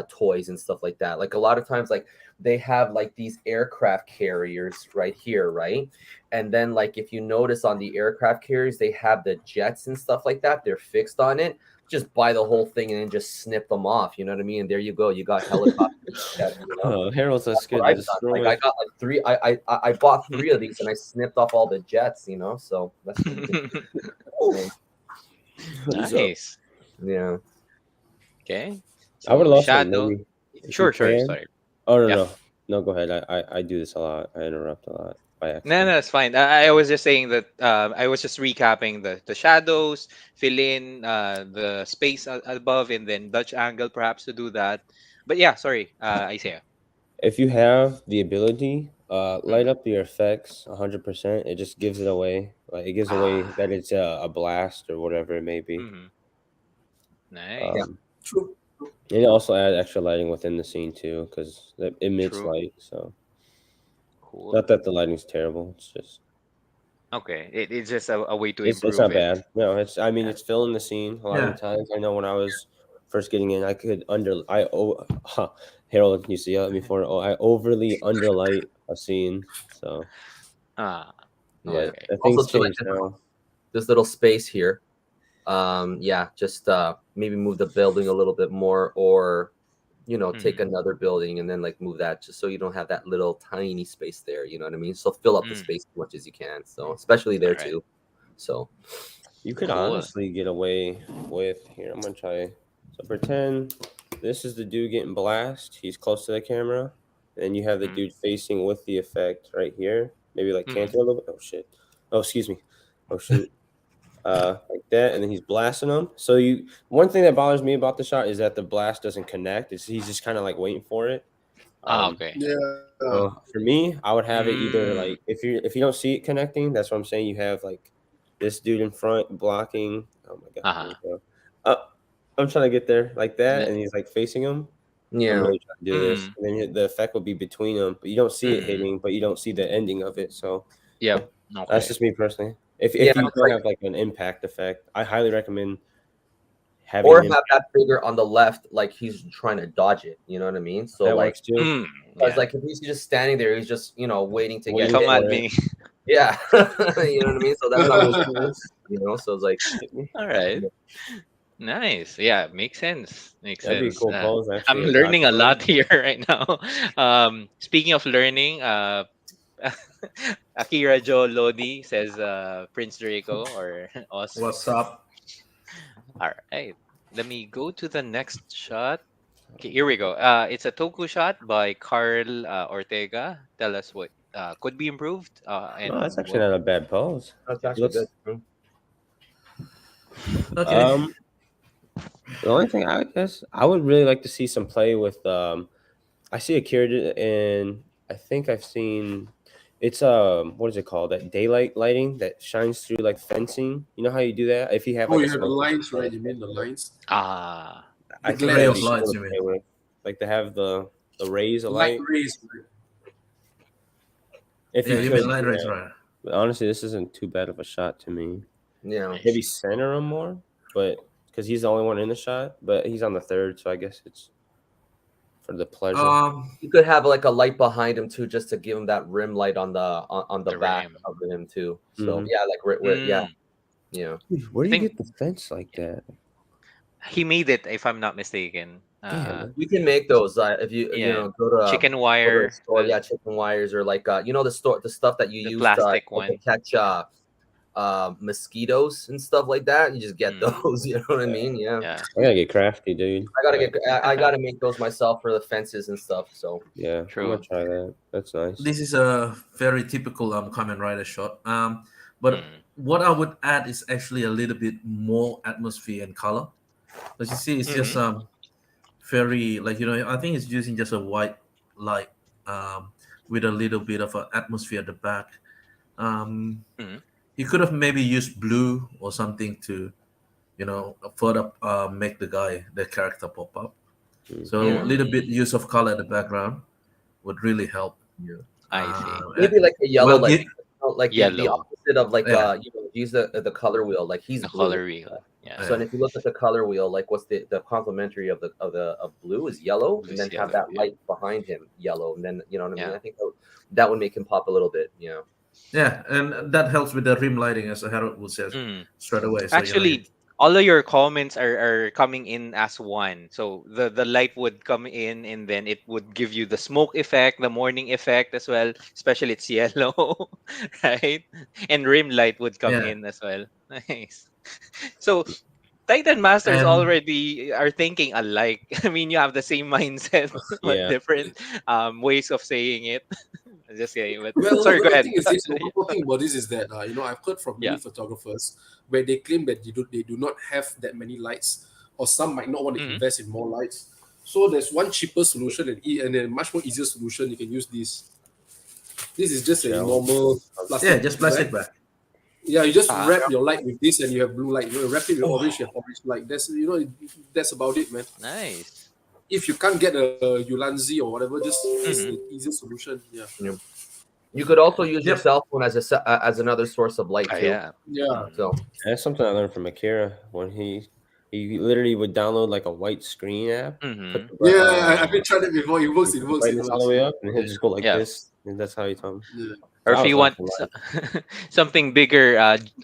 toys and stuff like that, like a lot of times like they have like these aircraft carriers right here, right? And then like if you notice on the aircraft carriers, they have the jets and stuff like that, they're fixed on it. Just buy the whole thing and then just snip them off, you know what I mean? And there you go, you got helicopters. Jets, you know? Oh, Harold's That's scared what to I've done. destroy. Like I got like 3. I bought 3 of these and I snipped off all the jets, you know. So that's Nice. yeah. Okay. I would love shadow. maybe. if Sure, you sure. can. Sorry. Oh no, Yeah. no, go ahead. I do this a lot. I interrupt a lot by accident. No, it's fine. I was just saying that I was just recapping the shadows, fill in the space above, and then Dutch angle perhaps to do that. But yeah, sorry, Isaiah. If you have the ability, light up your effects 100%. It just gives it away. Like it gives away that it's a blast or whatever it may be. Nice. true. And it also add extra lighting within the scene too, because it emits True. light. So Cool. not that the lighting's terrible. It's just Okay, it's just a way to it's improve not it. bad. No, it's I mean it's filling the scene a lot of the times. I know when I was first getting in, I could Harold, you see me before. Oh, I overly underlight a scene. So Ah, Yeah. okay. I think it's Also, like changed now. this little space here. Yeah, just maybe move the building a little bit more, or you know, take another building and then like move that, just so you don't have that little tiny space there. You know what I mean? So fill up the space as much as you can. So especially there Alright. too. So You could Cool. honestly get away with here. I'm gonna try. So pretend this is the dude getting blast. He's close to the camera, and you have the dude facing with the effect right here. Maybe like canter a little bit. Oh shit. Oh excuse me. Oh shoot. Like that, and then he's blasting them. So one thing that bothers me about the shot is that the blast doesn't connect. He's just kind of like waiting for it. Okay. Yeah. So for me, I would have it either like if you don't see it connecting, that's what I'm saying. You have like this dude in front blocking Oh my god. Uh-huh. Here we go. I'm trying to get there like that, Yeah. and he's like facing him. I'm Yeah. really trying to do this, Mm. and then the effect will be between them, but you don't see it Mm. hitting, but you don't see the ending of it. So Yep. that's Okay. just me personally. If Yeah, you it's don't like- have like an impact effect, I highly recommend having Or him. have that figure on the left, like he's trying to dodge it. You know what I mean? So That like, works too. Mm. it's Yeah. like if he's just standing there, he's just waiting to get Waiting Come hit. for at it. me. Yeah, you know what I mean. So that's not really so it's like All right. Nice. Yeah, makes sense. Makes That'd be a sense. cool pose. I'm Actually, learning a lot here right now. Speaking of learning, Akira Joe Lodi says Prince Draco or us. What's up? All right. Let me go to the next shot. Okay, here we go. It's a Toku shot by Carl Ortega. Tell us what could be improved. And No, that's actually what- not a bad pose. that's actually Looks- good. Okay. The only thing I guess I would really like to see some play with. I see Akira and I think I've seen. It's what is it called? That daylight lighting that shines through like fencing. You know how you do that? If you have Oh, like you a have the smoke- lines, right? You mean the lines? Ah, I The think ray that'd of be cool lights, to you mean? play with. Like to have the rays of Light light. rays. If Yeah, you you could, mean light rays, yeah. right? But honestly, this isn't too bad of a shot to me. Yeah. Maybe center him more, but because he's the only one in the shot, but he's on the third, so I guess it's for the pleasure. You could have like a light behind him too, just to give him that rim light on the The back rim. of him too. So Mhm. yeah, like yeah, Mm. Where do you think- get the fence like that? He made it, if I'm not mistaken. Damn. you can make those if you Yeah. go to Chicken go to wire. a store, the- yeah, chicken wires or like the stuff that you The use plastic to one. catch mosquitoes and stuff like that. You just get Mm. those. You know what I mean? Yeah. Yeah. I gotta get crafty, dude. I gotta make those myself for the fences and stuff. So Yeah, True. I'm gonna try that. That's nice. This is a very typical Kamen Rider shot. But Mm. what I would add is actually a little bit more atmosphere and color. As you see, it's just very like I think it's using just a white light with a little bit of an atmosphere at the back. You could have maybe used blue or something to further make the character pop up. So a little bit use of color at the background would really help. I see. maybe like a yellow, well, like the Yellow. opposite of like Yeah. use the color wheel. Like he's The blue. color wheel. Yeah. So and if you look at the color wheel, like what's the complementary of blue is yellow, Blue and is then have yellow, that yeah. light behind him yellow, and then you know what I mean. Yeah. I think that would make him pop a little bit. Yeah, and that helps with the rim lighting, as Harold would say straight away. So, Actually, all of your comments are coming in as one. So the light would come in and then it would give you the smoke effect, the morning effect as well. Especially it's yellow, right? And rim light would come Yeah. in as well. Nice. So Titan Masters And- already are thinking alike. I mean, you have the same mindset, but Yeah. different ways of saying it. Just kidding. But Well, sorry, go the ahead. thing is this, one more thing about this is that I've heard from many Yeah. photographers where they claim that they do not have that many lights, or some might not want to invest in more lights. So there's one cheaper solution and a much more easier solution. You can use this. This is just a normal plastic. Yeah, just plastic bag. bag. Yeah, you just wrap your light with this, and you have blue light. You wrap it with orange, you have orange light. That's about it, man. Nice. If you can't get a Ulanzi or whatever, just this is the easiest solution. Yeah. You could also use your cell phone as another source of light too. Yeah. Yeah. So That's something I learned from Akira when he literally would download like a white screen app. Mhm. put the Yeah, I've been trying it before. It works. It works. It brightness all the works. way up, and he'll just go like Yeah. this, and that's how he told me. Yeah. Or That if you was want like a lot. something bigger,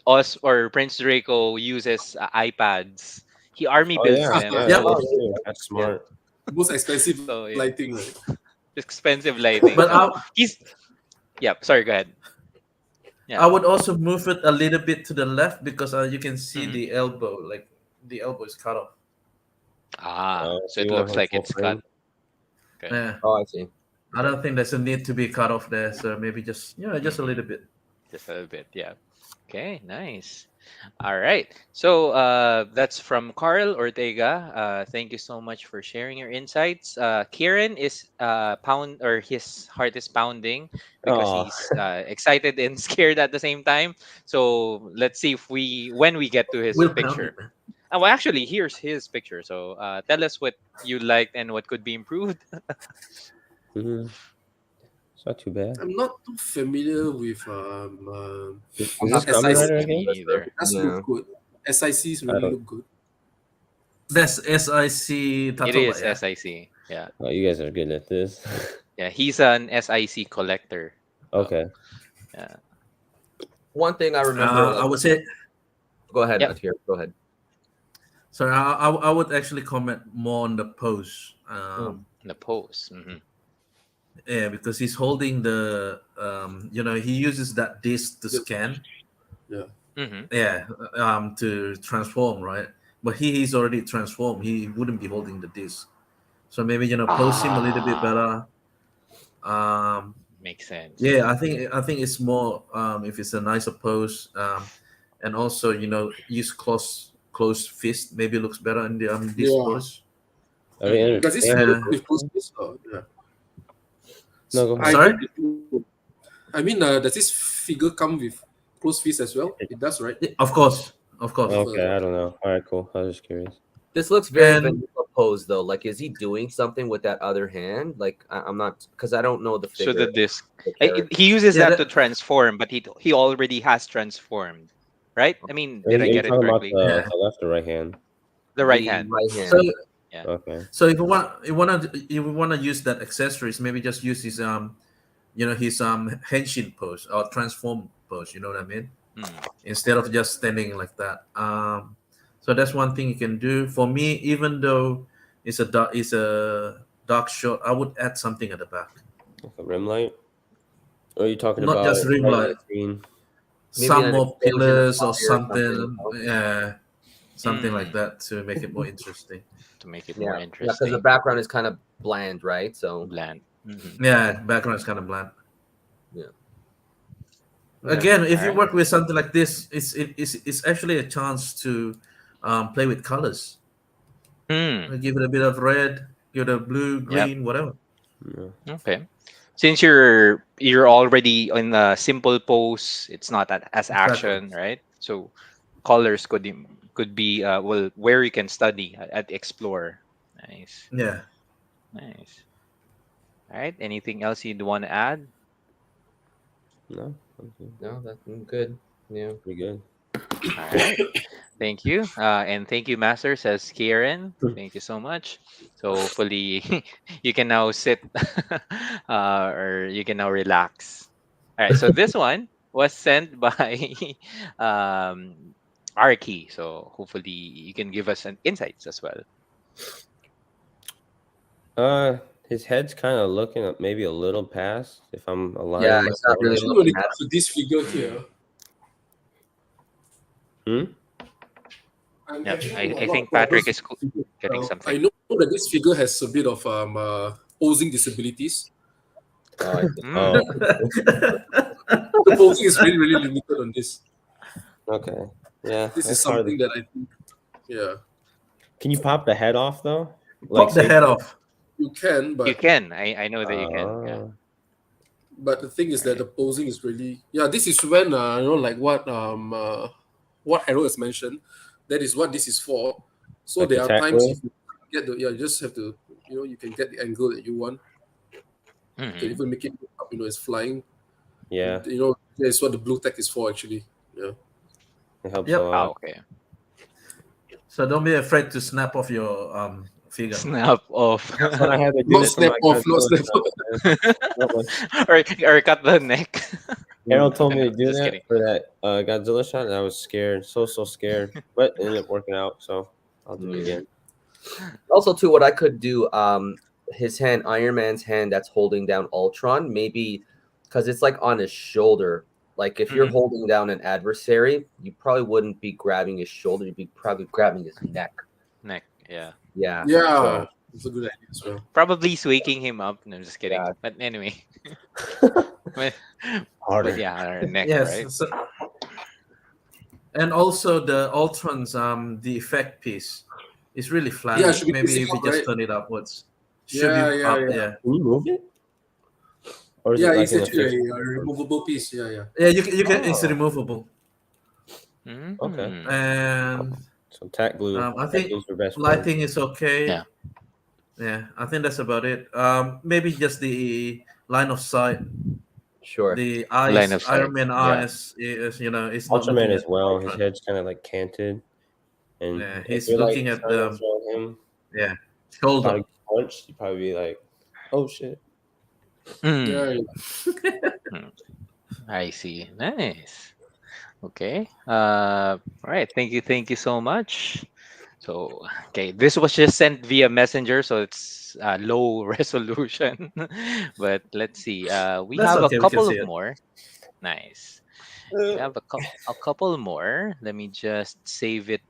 us or Prince Draco uses iPads. He army Oh builds yeah, them. yeah, Yeah. that is true. That's smart. Most expensive So, yeah. lighting, right? Expensive lighting. But So he's sorry, go ahead. I would also move it a little bit to the left because you can see the elbow, like the elbow is cut off. So so it you want looks her like full it's frame? cut. Okay. Yeah, oh, I see. I don't think there's a need to be cut off there. So maybe just a little bit. Just a little bit, yeah. Okay, nice. All right. So that's from Carl Ortega. Thank you so much for sharing your insights. Kieran is pound or his heart is pounding because Oh, he's excited and scared at the same time. So let's see if when we get to his We'll pound picture. it, man. Well, actually, here's his picture. So tell us what you liked and what could be improved. mhm. It's not too bad. I'm not too familiar with Is I'm this not Kamen SIC. Rider Me again? neither. It does Yeah. look good. SICs I really don't. look good. That's SIC It Tatoba, is yeah. SIC. Yeah. Oh, you guys are good at this. Yeah. He's an SIC collector. So, Okay. yeah. One thing I remember, I like, would say, go ahead, Yep. Akira. Go ahead. sorry, I would actually comment more on the pose. The pose. Hmm. Yeah, because he's holding the, he uses that disc to scan. Yeah. Hmm. Yeah, to transform, right? But he's already transformed. He wouldn't be holding the disc. So maybe pose him a little bit better. Makes sense. Yeah, I think it's more if it's a nicer pose, and also use closed fist maybe looks better in the this Yeah. pose. I mean, Does this Yeah. figure come with close fist? Oh, yeah. no, go ahead. Sorry? I mean, does this figure come with close fist as well? It does, right? Yeah, of course. Okay, I don't know. All right, cool. I was just curious. This looks very And- vanilla pose though. Like, is he doing something with that other hand? Like, I'm not, because I don't know the So figure. the disc. the character. He uses Yeah, that to that- transform, but he already has transformed, right? I mean, did I Are you get it talking about correctly? Yeah. the left or right hand? The right The hand. Right hand. So Okay. so if you wanna use that accessories, maybe just use his his henshin pose or transform pose. You know what I mean? Mm. Instead of just standing like that. So that's one thing you can do. For me, even though it's a dark shot, I would add something at the back. Like a rim light? Or are you talking Not about just rim lighting light. the screen? Maybe Some an more explosion of pillars fire or or something, something. Yeah, something like Mm. that to make it more interesting. To make it more Yeah, because interesting. the background is kind of bland, right? So Bland. Mhm. Yeah, background is kind of bland. Yeah. Again, if you Alright. work with something like this, it's actually a chance to play with colors. Hmm. Give it a bit of red, give it a blue, green, whatever. Yeah. Okay. Since you're already in a simple pose, it's not as action, right? So colors could be where you can study at explore. Nice. Yeah. Nice. All right. Anything else you'd want to add? No? Okay. no, that's good. Yeah. Pretty good. All right. Thank you. And thank you, Master, says Kieran. Thank you so much. So hopefully you can now sit or you can now relax. All right. So this one was sent by Arki. So hopefully you can give us an insights as well. His head's kind of looking up maybe a little past if I'm aligning Yeah, my it's not really shoulders. When it looking at comes to this figure here, Hmm? I'm Yep. actually I not think quite Patrick close is to the figure. getting I something. know that this figure has a bit of posing disabilities. Oh, Mm. Oh, The posing is really, really limited on this. okay. Yeah. This is that's hard. something that I think, yeah, Can you pop the head off though? Pop the say- head off. you can, but You can. I know that you can. Yeah. Ah. But the thing is that the posing is really, yeah. This is when like what Harold has mentioned. That is what this is for. So Like there the are tack times wheel? if you get the, you just have to, you can get the angle that you want. You can Mhm. even make it look up, it's flying. Yeah, That's what the blue tech is for actually. Yeah. it helps Yep. a lot. Okay. So don't be afraid to snap off your figure. Snap off. That's what I had to do. Not for snap my off, not Godzilla snap shot, man. or cut the neck. Harold told me to do Just that kidding. for that Godzilla shot, and I was scared, so scared, but it ended up working out. So I'll do it again. Also, too, what I could do, his hand, Iron Man's hand, that's holding down Ultron, maybe because it's like on his shoulder. Like if you're Mhm. holding down an adversary, you probably wouldn't be grabbing his shoulder. You'd be probably grabbing his neck. Neck. Yeah. Yeah. Yeah, So, it's a good idea as well. Probably waking him up. No, just kidding. Yeah. But anyway. but Harder. yeah, our neck, Yes. right? So, And also the Ultron's the effect piece is really flat. Yeah, it should be Maybe facing if we up, just right? turn it upwards, should be Yeah. up. Yeah. Can you move it? Or is Yeah, it like it's in a actually fixed? a removable piece. Yeah. Yeah, you can. It's Oh. removable, Okay. and So tack glue. I Tack think glue's your best friend. lighting is okay. Yeah. Yeah, I think that's about it. Maybe just the line of sight, Sure. the Line eyes, of sight. Iron Man Yeah. eyes is it's not Ultraman looking as at well. His Ultron. head's kind of like canted, and Yeah, if he's you're like looking at trying to the throw him about shoulder. to punch, you probably be like, "Oh shit!" Mm. Yeah. I see. Nice. Okay. All right. Thank you so much. So, okay, this was just sent via messenger, so it's low resolution. But let's see. We That's have a okay. We can couple see of it. more. Nice. We have a couple more. Let me just save it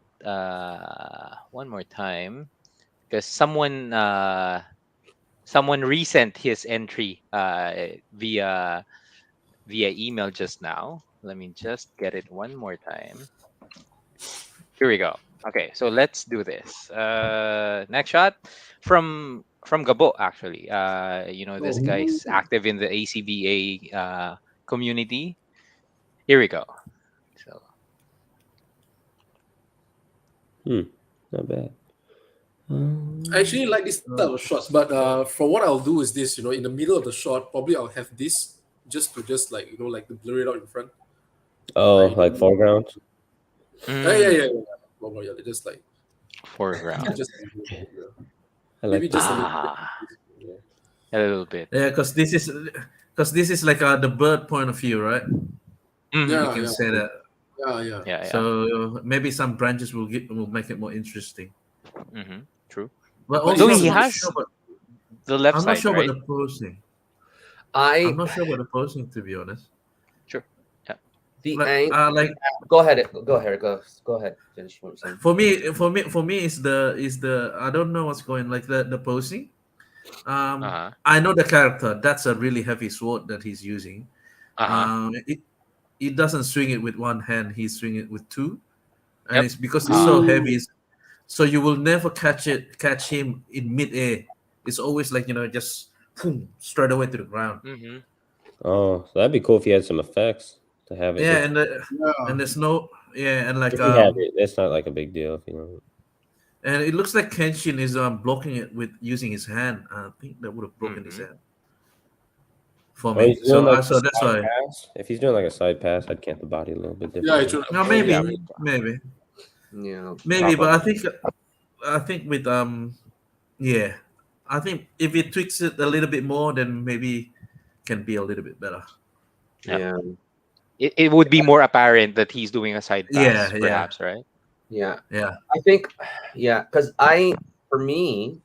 one more time because someone resent his entry via email just now. Let me just get it one more time. Here we go. Okay, so let's do this. Next shot from Gabo actually. This guy's active in the ACBA community. Here we go. So Not bad. I actually like this type of shots, but for what I'll do is this, in the middle of the shot, probably I'll have this just to like to blur it out in front. Oh, like foreground. Yeah. Well, yeah, just like foreground. just I maybe like just A little bit. Yeah, because this is like the bird point of view, right? Mhm. You yeah, can say that. yeah. Yeah. So maybe some branches will make it more interesting. True. But But also, Though he I'm not has sure about- the left I'm not side, sure right? about the posing. I I'm not sure about the posing, to be honest. Sure. Yeah. the Like, ang- Go ahead. Go ahead. Finish what you're saying. for me is the I don't know what's going like the posing. I know the character. That's a really heavy sword that he's using. It doesn't swing it with one hand. He's swinging it with two, and Yep. it's because it's so heavy. So you will never catch him in midair. It's always like just boom, straight away to the ground. Oh, so that'd be cool if you had some effects to have it. Yeah, just- and there's no and like if you have it, that's not like a big deal if you know. and it looks like Kenshin is blocking it with using his hand. I think that would have broken his hand for Oh, me. he's doing like So a that's side why. pass. If he's doing like a side pass, I'd camp the body a little bit Yeah, different. No, maybe, Yeah. maybe, Yeah. maybe, but I think with yeah, I think if it tweaks it a little bit more, then maybe can be a little bit better. Yeah. It would be more apparent that he's doing a side pass, Yeah. perhaps, right? Yeah. Yeah. I think, because for me,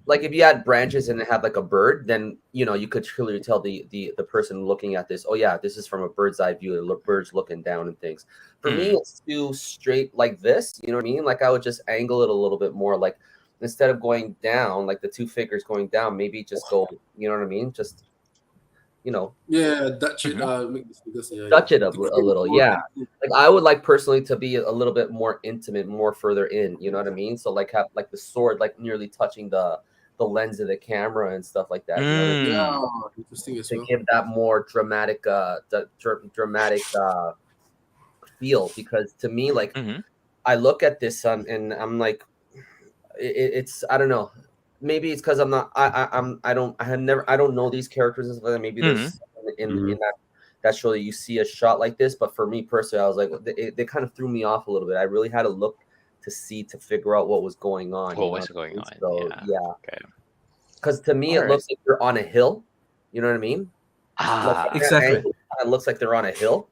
like if you had branches and it had like a bird, then you could clearly tell the person looking at this. Oh yeah, this is from a bird's eye view. The bird's looking down and things. For me, it's too straight like this. You know what I mean? Like I would just angle it a little bit more. Like instead of going down, like the two fingers going down, maybe just go. You know what I mean? Just Yeah, Dutch it. Make this because touch it a little. Yeah. Like I would like personally to be a little bit more intimate, more further in. You know what I mean? So like have like the sword like nearly touching the lens of the camera and stuff like that. You know what I mean? Yeah, interesting as To well. give that more dramatic feel, because to me, like I look at this and I'm like, it's I don't know. Maybe it's because I'm not. I don't know these characters and stuff like that. Maybe there's in that show that you see a shot like this, but for me personally, I was like, they kind of threw me off a little bit. I really had to look to figure out what was going on. What was going on? So Yeah. Okay. Because to me, it looks like you're on a hill. You know what I mean? Exactly. It looks like they're on a hill.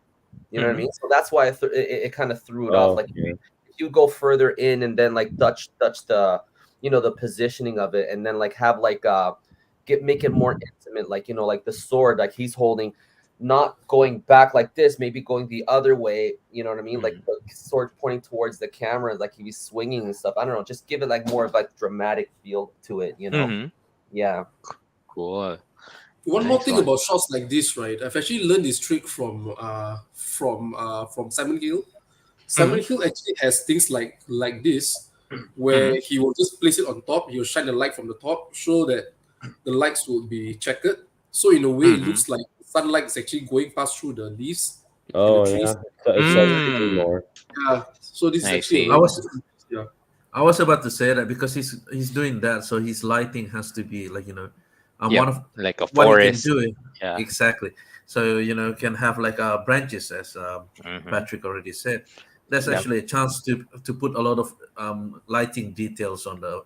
You know what I mean? So that's why it kind of threw it off. Like if you go further in and then like touch the the positioning of it, and then like have like make it more intimate, like like the sword like he's holding, not going back like this, maybe going the other way. You know what I mean? Like the sword pointing towards the camera, like he's swinging and stuff. I don't know. Just give it like more of like dramatic feel to it. Yeah. Cool. One more Nice thing one. about shots like this, right? I've actually learned this trick from Simon Hill. Simon Mhm. Hill actually has things like this, where Mhm. he will just place it on top. He will shine the light from the top, show that the lights will be checkered. So in a way, it Mhm. looks like sunlight is actually going past through the leaves and the Oh trees. yeah, so it's shifting Mm. more. Yeah. So this is I actually a I see. very was good. Yeah. I was about to say that because he's doing that, so his lighting has to be like Yep. one of Like a what he can forest. do is Yeah. exactly. So can have like branches as Mhm. Patrick already said. There's Yep. actually a chance to put a lot of lighting details on the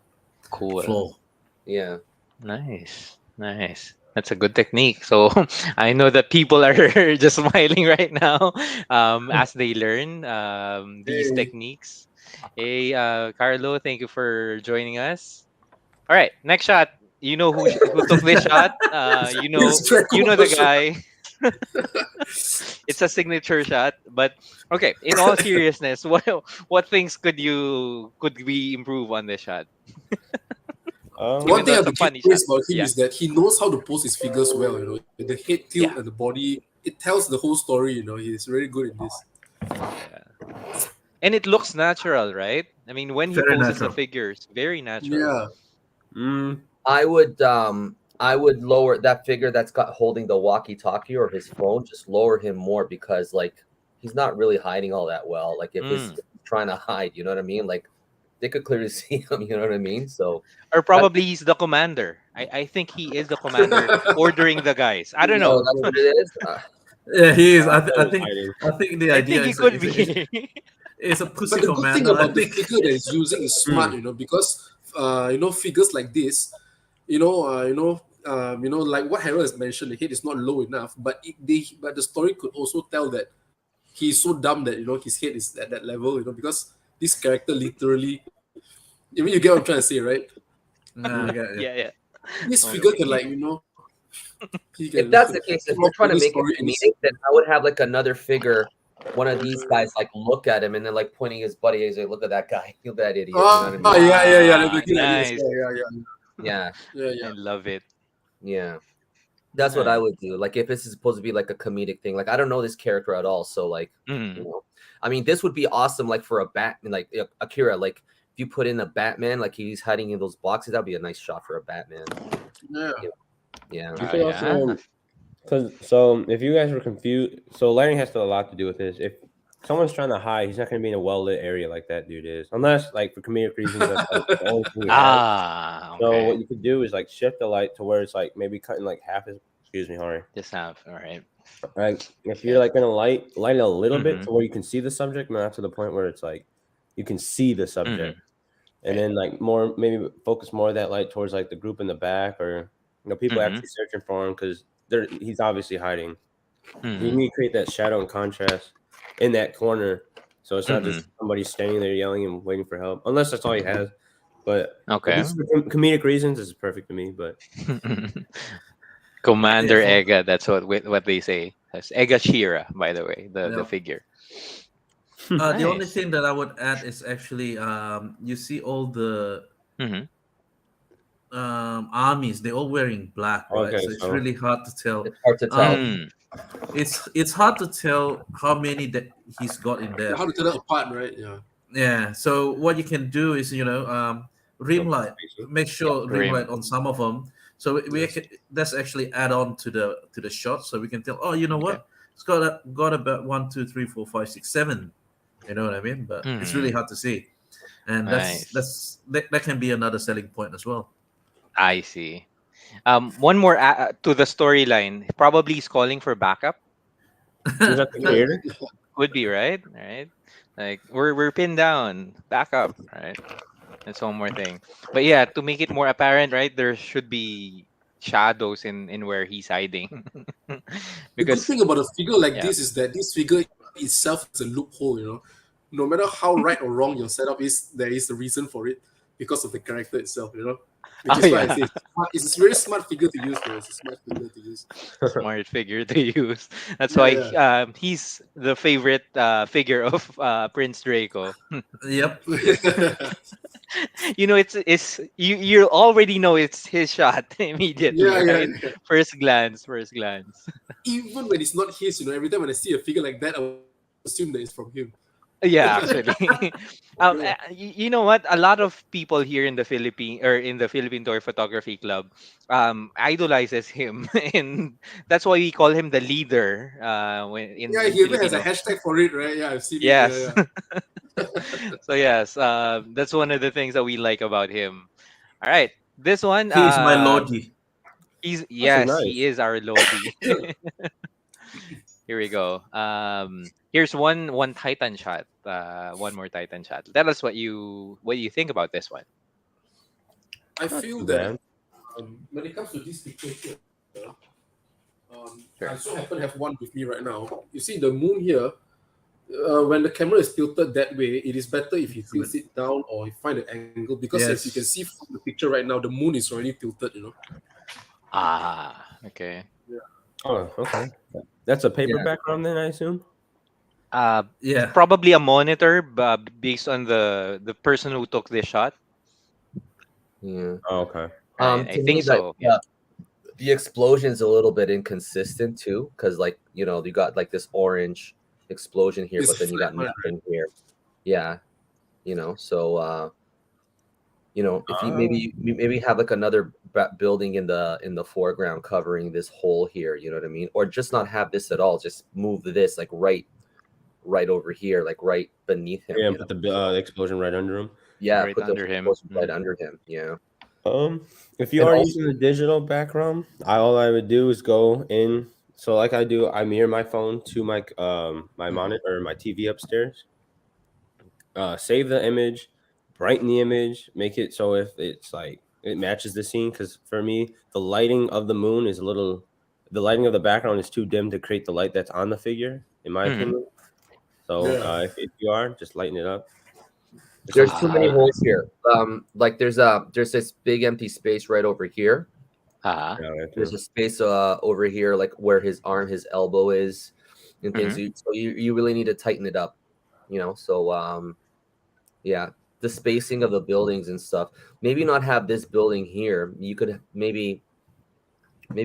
Cool. floor. Yeah. Nice. Nice. That's a good technique. So I know that people are just smiling right now as they learn these Hey. techniques. Hey, Carlo, thank you for joining us. All right, next shot. You know who took this shot? It's You Draco know for the sure. guy. It's a signature shot. But okay, in all seriousness, what things could we improve on this shot? One Even Um, though thing I it's have a to give funny shot. praise about him Yeah, is that he knows how to pose his figures well. The head yeah, tilt and the body. It tells the whole story. He's very good in this. yeah. And it looks natural, right? I mean, when he Very poses the natural. figures, very natural. Yeah. mm, I would lower that figure that's got holding the walkie-talkie or his phone, just lower him more because like he's not really hiding all that well. Like if Mm. he's trying to hide, you know what I mean? Like they could clearly see him, you know what I mean? So Or that, probably he's the commander. I think he is the commander ordering the guys. I don't know. oh, that's what it is. Yeah, he is. that was hiding. I think the I idea think he is could be. is a pussy But the good thing commander. I about the think. figure that he's using is smart, Mm. because figures like this, like what Harold has mentioned, the head is not low enough, but but the story could also tell that he's so dumb that his head is at that level, because this character literally, I mean, you get what I'm trying to say, right? Nah, I got Yeah, yeah. This figure can Okay. he If can that's the case, if pull you're off trying to any make it story in this. comedic, then I would have like another figure, one of these guys like look at him and then like pointing his buddy, he's like, look at that guy, look at that idiot, you know what I Oh mean? yeah, that's Ah, a good idea as nice. well. Yeah, I love it. yeah. That's what I Nice. would do. Like if this is supposed to be like a comedic thing, like I don't know this character at all, so like Mm. I mean, this would be awesome, like for a Batman, like Akira. Like if you put in a Batman, like he's hiding in those boxes, that'd be a nice shot for a Batman. Yeah. Yeah. You Ah, could yeah. also, so if you guys were confused, so lighting has a lot to do with this. If someone's trying to hide, he's not going to be in a well lit area like that dude is, unless like for comedic reasons that's like the only thing he has. Ah, So what okay. you could do is like shift the light to where it's like maybe cutting like half his. Excuse me, Harry. Just have. All right. Like if Okay. you're like gonna light it a little bit Mm-hmm. to where you can see the subject, not to the point where it's like you can see the subject, Mm-hmm. and Right. then like more maybe focus more of that light towards like the group in the back, or people Mm-hmm. actually searching for him because he's obviously hiding. You Mm-hmm. need to create that shadow and contrast in that corner, so it's not Mm-hmm. just somebody standing there yelling and waiting for help, unless that's all he has. But if Okay. it's for comedic reasons, it's perfect to me. But Commander Yeah, Ega, that's what they say. That's Ega Shira, by the way, the yeah. figure. The only Nice. thing that I would add is actually you see all the Mm-hmm. armies, they're all wearing black, right? okay, So it's so really hard to tell. It's hard to tell. Mm. It's hard to tell how many that he's got in there. How to tell that apart, right? Yeah. Yeah. So what you can do is rim light. Make sure rim Rim. light on some of them. So that's actually add on to the shot, so we can tell. Oh, you know Okay. what? It's got about 1, 2, 3, 4, 5, 6, 7. You know what I mean? But it's really hard to see, and Nice. that can be another selling point as well. I see. One more to the storyline. Probably he's calling for backup. is that the creator? Would be right. Right. Like we're pinned down. Backup. Right. That's one more thing. But yeah, to make it more apparent, right? There should be shadows in where he's hiding. The good Because thing about a figure like yeah. this is that this figure itself is a loophole. No matter how right or wrong your setup is, there is a reason for it because of the character itself. Which Oh is why I yeah. say it's a very smart figure to use. It's a smart figure to use. Smart figure to use. That's why Yeah. he's the favorite figure of Prince Draco. Yep. it's you already know it's his shot immediately, Yeah, yeah, right? yeah. First glance. Even when it's not his, every time when I see a figure like that, I would assume that it's from him. Yeah, actually. Yeah. You know what? A lot of people here in the Philippine Toy Photography Club idolizes him, and that's why we call him the leader when Yeah, in he even has a Filipino. hashtag for it, right? Yeah, I've seen it. Yeah, Yes. yeah. So yes, that's one of the things that we like about him. All right, this one, He is my Lodi. he's Actually, yes, he nice. is our Lodi. Here we go. Here's one Titan shot. One more Titan shot. Tell us what you think about this one. I Not feel too that bad. when it comes to this picture here, Sure. I so happen to have one with me right now. You see the moon here. When the camera is tilted that way, it is better if you tilt it down or you find an angle because as you can Yes. see from the picture right now, the moon is already tilted. Okay. Oh, okay. That's a paper Yeah. background then, I assume. Yeah. Probably a monitor, based on the person who took this shot. Yeah. Oh, okay. Right? I To me, think so. Yeah. the explosion's a little bit inconsistent too, because like you got like this orange explosion here, It's but then you got flat line, nothing here. Yeah, so if you maybe have like another building in the foreground covering this hole here, you know what I mean, or just not have this at all, just move this like right over here, like right beneath him. Yeah, and put the explosion right under him. Yeah, Right put the under him. explosion right under him. Yeah. If you And are also, using the digital background, all I would do is go in. So like I do, I mirror my phone to my monitor or my TV upstairs. Save the image, brighten the image, make it so if it's like it matches the scene. Because for me, the lighting of the moon is the lighting of the background is too dim to create the light that's on the figure, in my Mhm. opinion. So Yeah. if you are, just lighten it up. there's too many Ah. holes here. Like there's this big empty space right over here. Ah. Yeah, right There's there. a space over here, like where his elbow is, and things. Mhm. So you really need to tighten it up, So yeah, the spacing of the buildings and stuff. Maybe not have this building here. You could maybe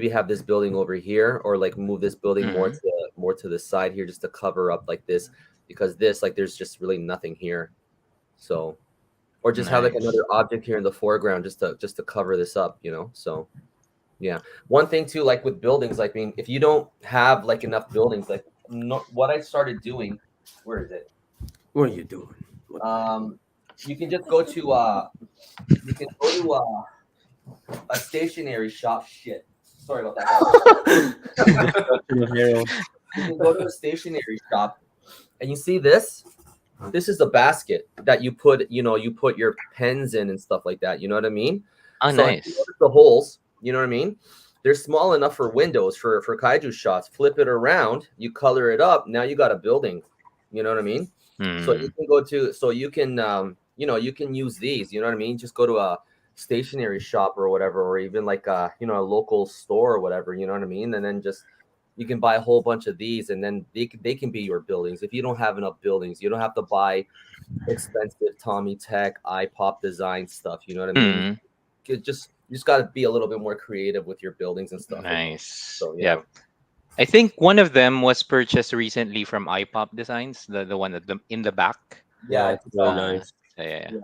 have this building over here, or like move this building Mhm. more to the side here, just to cover up like this, because this like there's just really nothing here. So, or just have like Nice. another object here in the foreground, just to cover this up, So. Yeah. One thing too, like with buildings, like if you don't have like enough buildings, like what I started doing, where is it? What are you doing? You can just go to a stationery shop. Shit. Sorry about that, guys. You can go to a stationery shop and you see this. This is the basket that you put your pens in and stuff like that. You know what I mean? Oh, So if you nice. notice the holes, you know what I mean? They're small enough for windows for kaiju shots. Flip it around, you color it up. Now you got a building. You know what I mean? So you can you can use these. You know what I mean? Just go to a stationery shop or whatever, or even like a local store or whatever. You know what I mean? And then just you can buy a whole bunch of these, and then they can be your buildings. If you don't have enough buildings, you don't have to buy expensive Tommy Tech, iPop design stuff. You know what I mean? Mhm. You just got to be a little bit more creative with your buildings and stuff. Nice. So Yeah. I think one of them was purchased recently from iPop Designs, the one at in the back. Yeah, I it's think really so. nice. Yeah. Yeah.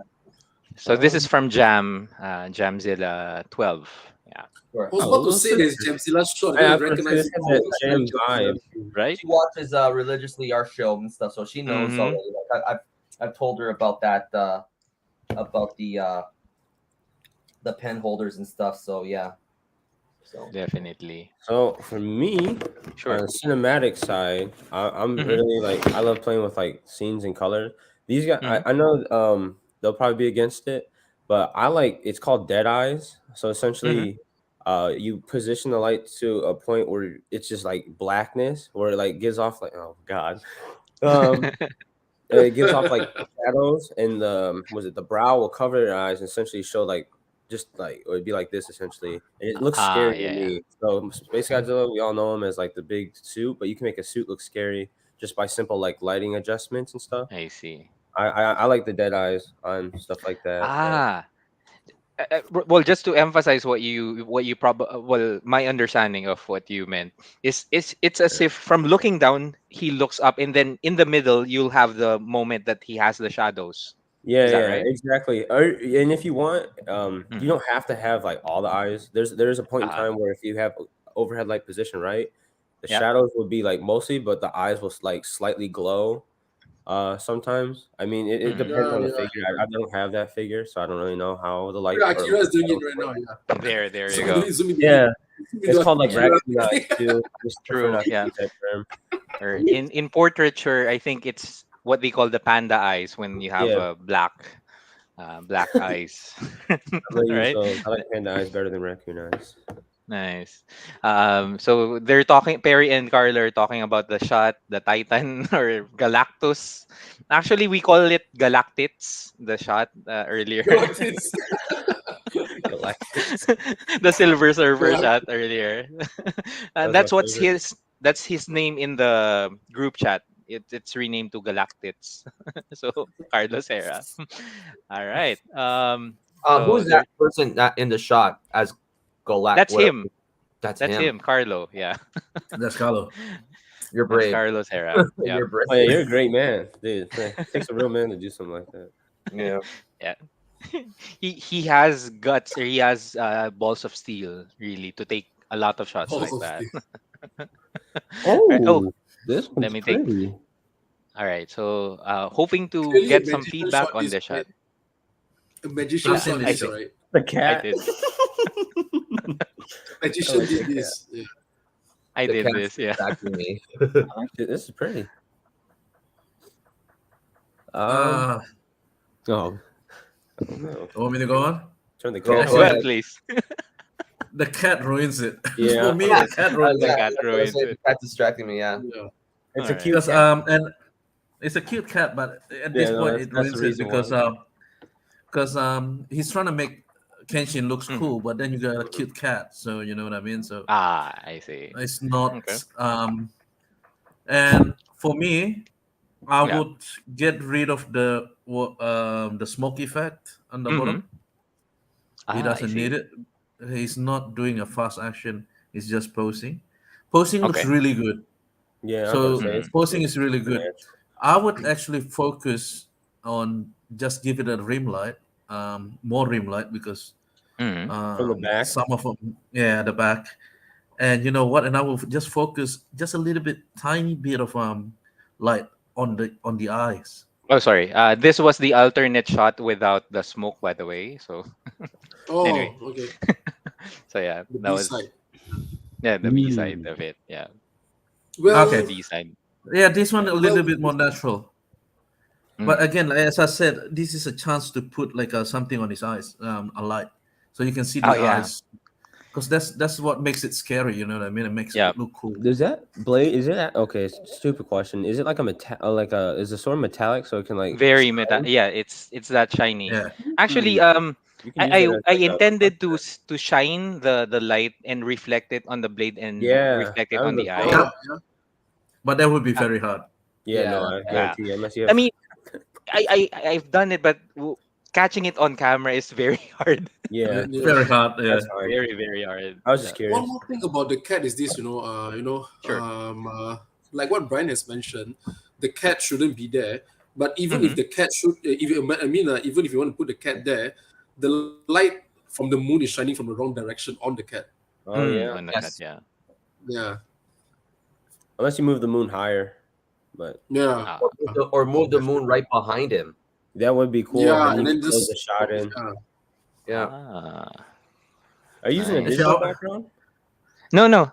So this is from Jamzilla 12. Yeah. Sure. I was Oh, about to well, say there's Jamzilla shot. I I have to recognize say it. that Jam vibe. Right? She watches religiously our show and stuff, so she knows Mhm. already. Like I've told her about that about the pen holders and stuff. So yeah. So Definitely. So for me, Sure. on the cinematic side, I'm Mhm. really like I love playing with like scenes and color. These guys, Mhm. I know they'll probably be against it, but I like it's called dead eyes. So essentially, you position the light to a point where it's just like blackness, where it like gives off like oh god, um, it gives off like shadows, and the brow will cover their eyes and essentially show like just like it would be like this essentially. And it looks scary to Yeah. me. So Space Godzilla, we all know him as like the big suit, but you can make a suit look scary just by simple like lighting adjustments and stuff. I see. I like the dead eyes on stuff like that. Ah. Well, just to emphasize well, my understanding of what you meant is it's as if from looking down he looks up, and then in the middle you'll have the moment that he has the shadows. Yeah, Is that yeah, right? exactly. And if you want, you Mhm. don't have to have like all the eyes. There's a point in Ah, time where if you have overhead light position, right, the yeah. shadows would be like mostly, but the eyes will like slightly glow. Sometimes. I mean, it Mhm. depends Yeah, on the yeah. figure. I don't have that figure, so I don't really know how the light Yeah, or Akira is doing it shadows right work. now. Yeah. There you So go. zoom in. Yeah, Zoom it's into called like Akira. raccoon eyes too. Just different True. Yeah. type term. Or in portraiture, I think it's what they call the panda eyes when you have Yeah, a black eyes. I'm not even Right? so. I like panda eyes better than raccoon eyes. Nice. So they're talking. Perry and Carl are talking about the shot, the Titan or Galactus. Actually, we call it Galactits. The shot earlier. Galactus. Galactus. The Silver Surfer Galact- shot earlier. And That's my favorite. that's his name in the group chat. It's renamed to Galactits. So Carlos Hera. All right. So Who's that person that in the shot as that's him. That's That's him. him, Carlo. Yeah. That's Carlo. You're That's brave. Carlos Hera. Yeah. You're brave. Oh yeah, you're a great man, dude. It takes a real man to do something like that. Yeah. Yeah. He has guts, or he has balls of steel really to take a lot of shots Balls like of that. steel. Right. Oh, This let one's me take. pretty. All right. So hoping to Clearly, a get some magician feedback shot on this, the shot. A magician I've seen shot this this, shot. right? The I cat. did. Magician like did the this. Yeah. I The did cat's this. Yeah. attacking me. This is pretty. Uh, Oh. I don't know. want me to go on? Turn the Go cat. Go ahead. ahead, please. The cat ruins it. Yeah. For me, the cat ruins The it. cat ruins The it. cat's distracting me. Yeah. Yeah. It's All a right. cute Because cat. and it's a cute cat, but at Yeah, this no, point that's it the ruins it reason because why. he's trying to make Kenshin looks Mhm. cool, but then you got a cute cat, so you know what I mean. So Ah, I see. it's not. Okay. And for me, I Yeah. would get rid of the smoke effect on the Mhm. bottom. He Ah, I doesn't need see. it. He's not doing a fast action. He's just posing. Posing looks Okay. really good. Yeah, I was So gonna say Mhm. posing is really good. natural. I would actually focus on just give it a rim light, more rim light because Mhm. From the back. some of them, yeah, the back. And you know what? And I will just focus just a little bit, tiny bit of light on the eyes. Oh, sorry. This was the alternate shot without the smoke, by the way. So anyway. Oh, okay. So yeah, The that B was side. the B side of it. Yeah, Well, Okay. D side. Yeah, this one a well, little bit more natural. But Mm. again, as I said, this is a chance to put like something on his eyes, a light, so you can see Oh the yeah. eyes. Because that's what makes it scary. You know what I mean? It makes Yeah. it look cool. Does that blade? Is it okay? Stupid question. Is it like is the sword metallic so it can like? Very meta. shine? Yeah, it's that shiny. Yeah. Actually, You can use it as I like a. intended to shine the light and reflect it on the blade and Yeah, reflect it that on would the look eye. cool. yeah. But that would be Uh, very hard. Yeah, no, Yeah. I yeah. guarantee you, unless you I have. mean, I've done it, but catching it on camera is very hard. Yeah, Yeah. Very hard. Yeah. that's hard. Very hard. I was just Yeah. curious. One more thing about the cat is this, Sure. like what Brian has mentioned, the cat shouldn't be there. But even if Mhm. the cat should, even if you want to put the cat there, the light from the moon is shining from the wrong direction on the cat. Oh yeah, On the Yes. cat, yeah. Yeah, unless you move the moon higher, but yeah, Ah, Or move the moon right behind him. that would be cool. yeah, and and you then can close just the shot in. Yeah. ah. Are you using a Nice. digital Yeah. background? No.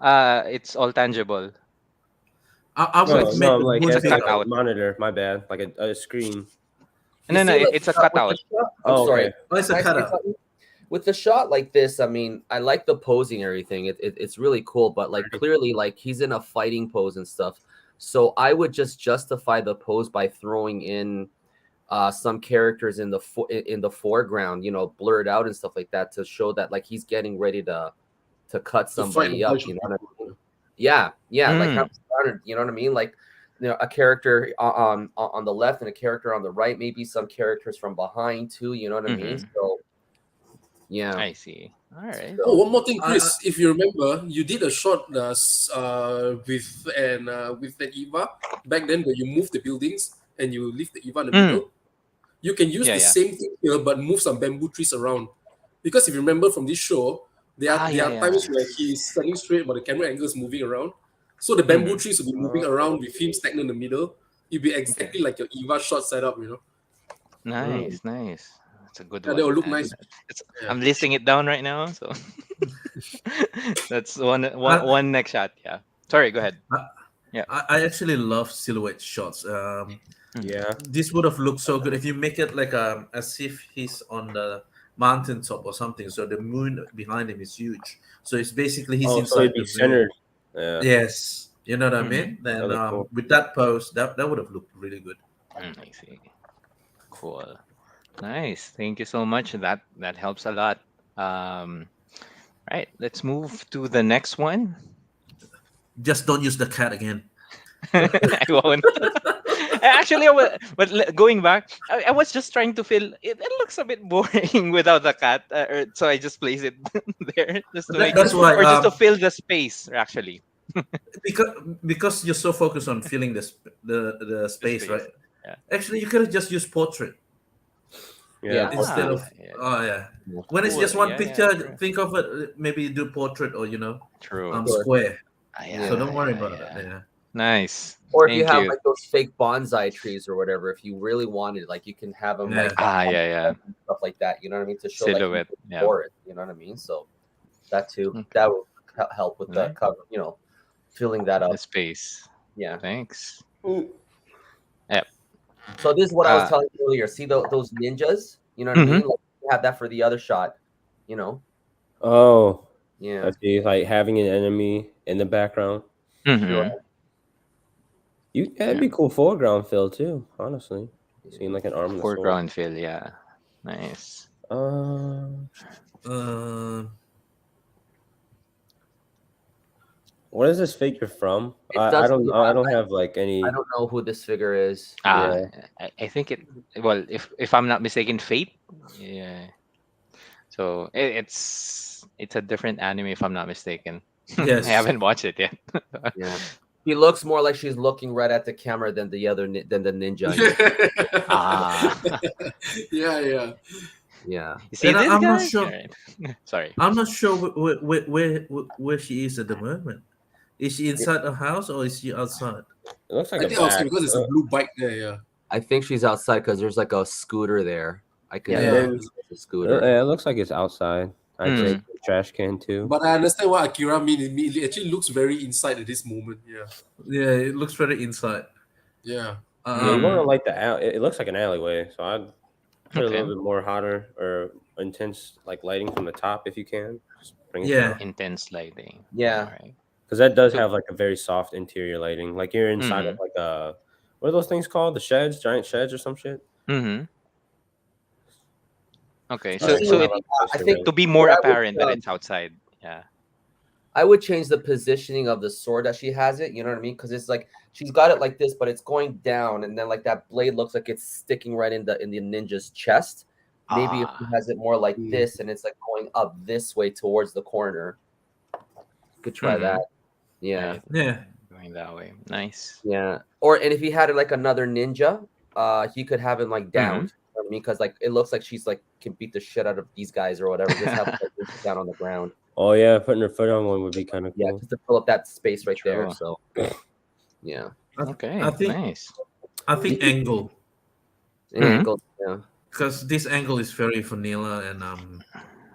It's all tangible. I So would No, it's make no, the like moon as a like bigger. a cutout. monitor. My bad, like a screen. No, You see, like, it's a with the cutout. shot- I'm Oh, sorry. okay. Oh, it's a Can I say cutout. something? With the shot like this, I mean, I like the posing and everything. It's really cool, but like clearly, like he's in a fighting pose and stuff. So I would just justify the pose by throwing in some characters in the foreground, blurred out and stuff like that to show that like he's getting ready to cut to fight a somebody up. bunch of You know what I people. mean? Yeah, like Mm. how started. You know what I mean? Like a character on the left and a character on the right, maybe some characters from behind too. You know what I mean? So yeah, I see. All right. Oh, one more thing, Chris. If you remember, you did a shot with an Eva back then, where you move the buildings and you leave the Eva in the middle. You can use the same thing here, but move some bamboo trees around. Because if you remember from this show, there are times where he's standing straight, but the camera angle is moving around. So the bamboo trees will be moving around with him stagnant in the middle. It'll be exactly like your Eva shot setup, you know. Nice, nice. That's a good Yeah, one. they will look man. nice. I'm listing it down right now, so that's one next shot. Yeah. Sorry, go ahead. Yeah. I actually love silhouette shots. Yeah. This would have looked so good if you make it like as if he's on the mountaintop or something. So the moon behind him is huge. So it's basically he's so inside it'd be the centered. moon. Yeah. Yes, you know what I mean. Then cool. with that pose, that would have looked really good. I see. Cool. Nice. Thank you so much. That helps a lot. Right. Let's move to the next one. Just don't use the cat again. I won't. Actually, but going back, I was just trying to feel it looks a bit boring without the cat, so I just place it there just to That's why, or just to fill the space. Actually, because you're so focused on filling the space, right? Yeah. Actually, you could have just used portrait. Yeah. Instead of when it's just one picture, true. think of it. Maybe do portrait or True. square. Yeah, So don't worry about it. Yeah. Nice. Or if you Thank have like those fake bonsai trees or whatever, if you really wanted, like you can have them like stuff like that. You know what I mean? To show Silhouette, like for it. You know what I mean? So that too, that will help with the cover. You know, filling that up. The space. Yeah. Thanks. Yep. So this is what I was telling you earlier. See those ninjas? You know what I mean? Like, you have that for the other shot. You know. Oh. Yeah. I see. Like having an enemy in the background. It'd be cool foreground fill too, honestly. Seeing like an arm and a sword. Foreground fill, yeah. Nice. What is this figure from? I don't have like any. I don't know who this figure is. I think it. Well, if I'm not mistaken, Fate. Yeah. So it's a different anime if I'm not mistaken. Yes. I haven't watched it yet. Yeah. He looks more like she's looking right at the camera than the ninja. Yeah. You see, I'm not sure. Sorry. I'm not sure where she is at the moment. Is she inside the house or is she outside? It looks like I think outside because there's a blue bike there. Yeah. I think she's outside because there's like a scooter there. I can a scooter. It looks like it's outside. I'd say the trash can too. But I understand what Akira means. It actually looks very inside at this moment. Yeah. Yeah, it looks very inside. Yeah. You want to light the alley. It looks like an alleyway, so I'd put a little bit more hotter or intense like lighting from the top if you can. Just bring it down. Intense lighting. Yeah. Because that does have like a very soft interior lighting. Like you're inside of like what are those things called? The sheds, giant sheds or some shit. Okay, so I think to be more apparent that it's outside. Yeah. I would change the positioning of the sword that she has it. You know what I mean? Because it's like she's got it like this, but it's going down, and then like that blade looks like it's sticking right in the ninja's chest. Maybe if she has it more like this, and it's like going up this way towards the corner. You could try that. Yeah. Yeah. Going that way. Nice. Yeah. And if he had it like another ninja, he could have him like down. You know what I mean? Because like it looks like she's like can beat the shit out of these guys or whatever. Just have her down on the ground. Oh yeah, putting her foot on one would be kind of cool. Yeah, just to fill up that space right there. So yeah. Okay. I think nice. I think angle. Angle, yeah. Because this angle is very vanilla and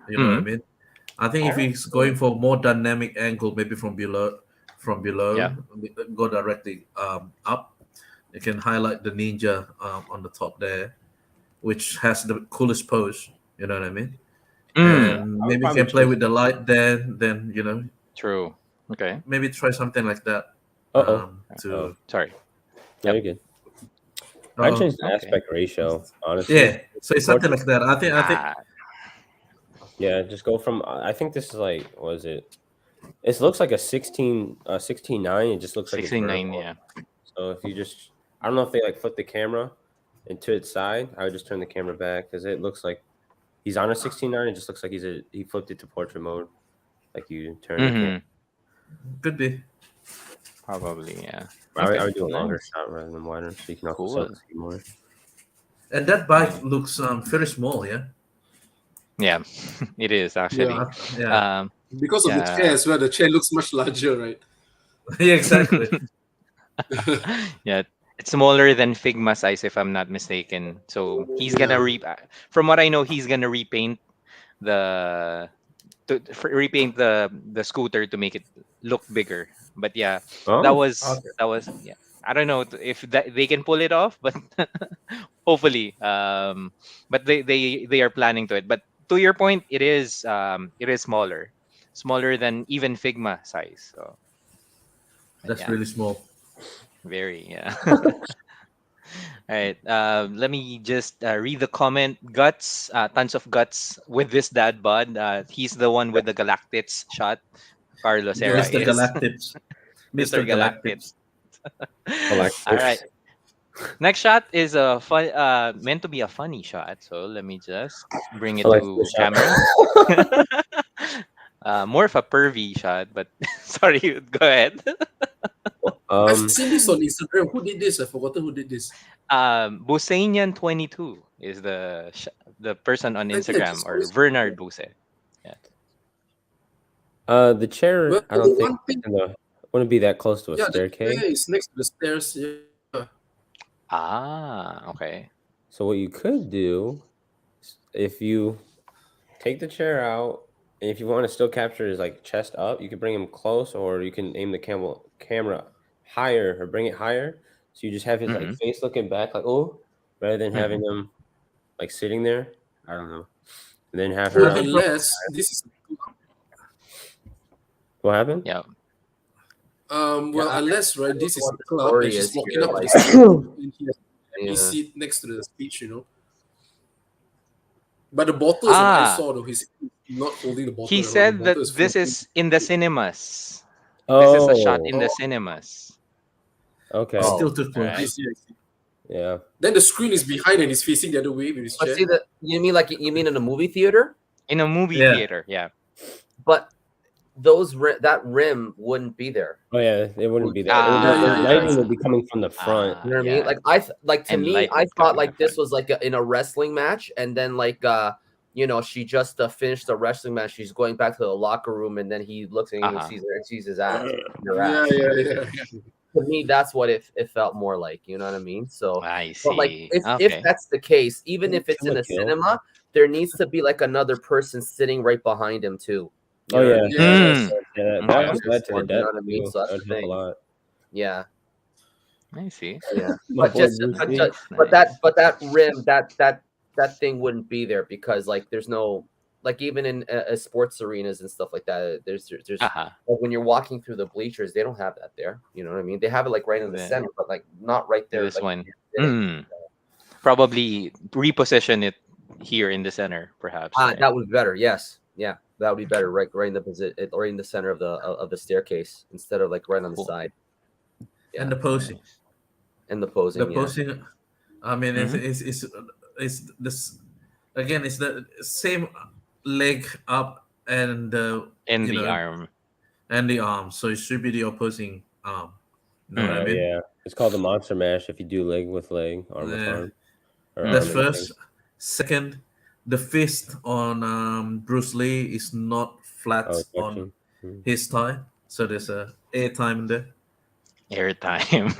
you know what I mean? I think if he's going for more dynamic angle, maybe from below, go directly up. You can highlight the ninja on the top there, which has the coolest pose. You know what I mean? And maybe you can play with the light then you know. True. Okay. Maybe try something like that. Sorry. Very good. I changed the aspect ratio, honestly. Yeah, so it's something like that. I think. Yeah, just go from. I think this is like, what is it? It looks like a 16:9. It just looks like 16:9. Yeah. So if you just, I don't know if they like flip the camera into its side. I would just turn the camera back because it looks like he's on a 16:9. It just looks like he flipped it to portrait mode, like you turn the camera. Could be. Probably, yeah. I would do a longer Nice. shot rather than wider, so you can also Cool. see more. And that bike looks very small, yeah. Yeah, it is actually. Yeah. Because of the Yeah. chair as well, the chair looks much larger, right? Yeah, exactly. Yeah, it's smaller than Figma size if I'm not mistaken. So he's gonna from what I know, he's gonna repaint repaint the scooter to make it look bigger. But yeah, that Oh, was yeah. I don't know if they can pull it off, but hopefully. But they are planning to it. But to your point, it is smaller than even Figma size. So That's yeah. really small. Very, yeah. All right. Let me just read the comment. Guts, tons of guts with this dad bod. He's the one with the Galactics shot. Carlos Era Mr. is Galactics. Mr. Galactics. All right. Next shot is a fun, meant to be a funny shot. So let me just bring it to camera. More of a pervy shot, but sorry. Go ahead. I've seen this on Instagram. Who did this? I forgot who did this. Busanian22 is the person on I think I Instagram, just or saw it. Bernard Buse. Yeah. The chair, Well, I don't the think one thing- wouldn't be that close to a Yeah, the staircase. chair is next to the stairs. Yeah. Ah, okay. So what you could do, if you take the chair out, and if you want to still capture his like chest up, you can bring him close, or you can aim the camera higher or bring it higher. So you just have his like face looking back, like rather than having him like sitting there. I don't know. And then have her. Well, unless this is What happened? Yeah. unless right, this is what a the club story and she's is walking here, up like- the stairs and he has Yeah. a seat next to the stage, But the bottles that I saw though, he's not holding the bottle. He around. said The that bottle is this floating. is in the cinemas. This is a shot in the Oh. cinemas. Okay. Oh. Still too close. Right. I see. Yeah. Then the screen is behind and he's facing the other way with his But chair. see that you mean in a movie theater? In a movie Yeah. theater, yeah. But that rim wouldn't be there. Oh yeah, it wouldn't be there. yeah, Lighting would be coming from the front. You know what I Yeah. mean? Like to And me, light I would thought come like in this front. was like in a wrestling match, and then she just finished the wrestling match. She's going back to the locker room, and then he looks at you and sees her and sees his ass. Her ass. Yeah. To me, that's what it felt more like. You know what I mean? So, I see. but like if Okay. that's the case, even if it's in a Kill. cinema, there needs to be like another person sitting right behind him too. You Oh know what I yeah. mean? Yeah, Okay. that was led to the You know death. what I mean? too. So that's That'd the help a thing. lot. Yeah. I see. Yeah, My but boy just Bruce but, Lee. just, but that rim that thing wouldn't be there because like there's no like even in sports arenas and stuff like that there's Uh-huh. like, when you're walking through the bleachers they don't have that there, you know what I mean? They have it like right in the Yeah. center but like not right there. This like, one. yeah. Probably reposition it here in the center, perhaps. right? That would be better. Yes, yeah, that would be better. Right in the position, right in the center of the staircase instead of like right on the Cool. side. Yeah. And the posing. And the posing. The yeah. posing. I mean, it's this again. It's the same leg up and the In you the know, arm. and the arm. So it should be the opposing arm. You know what I mean? Yeah, it's called the monster mash if you do leg with leg, arm with Yeah. arm. or That's arm and leg. first. Second, the fist on Bruce Lee is not flat Oh, on touching. Mhm. his thigh, so there's a air time in there. Airtime.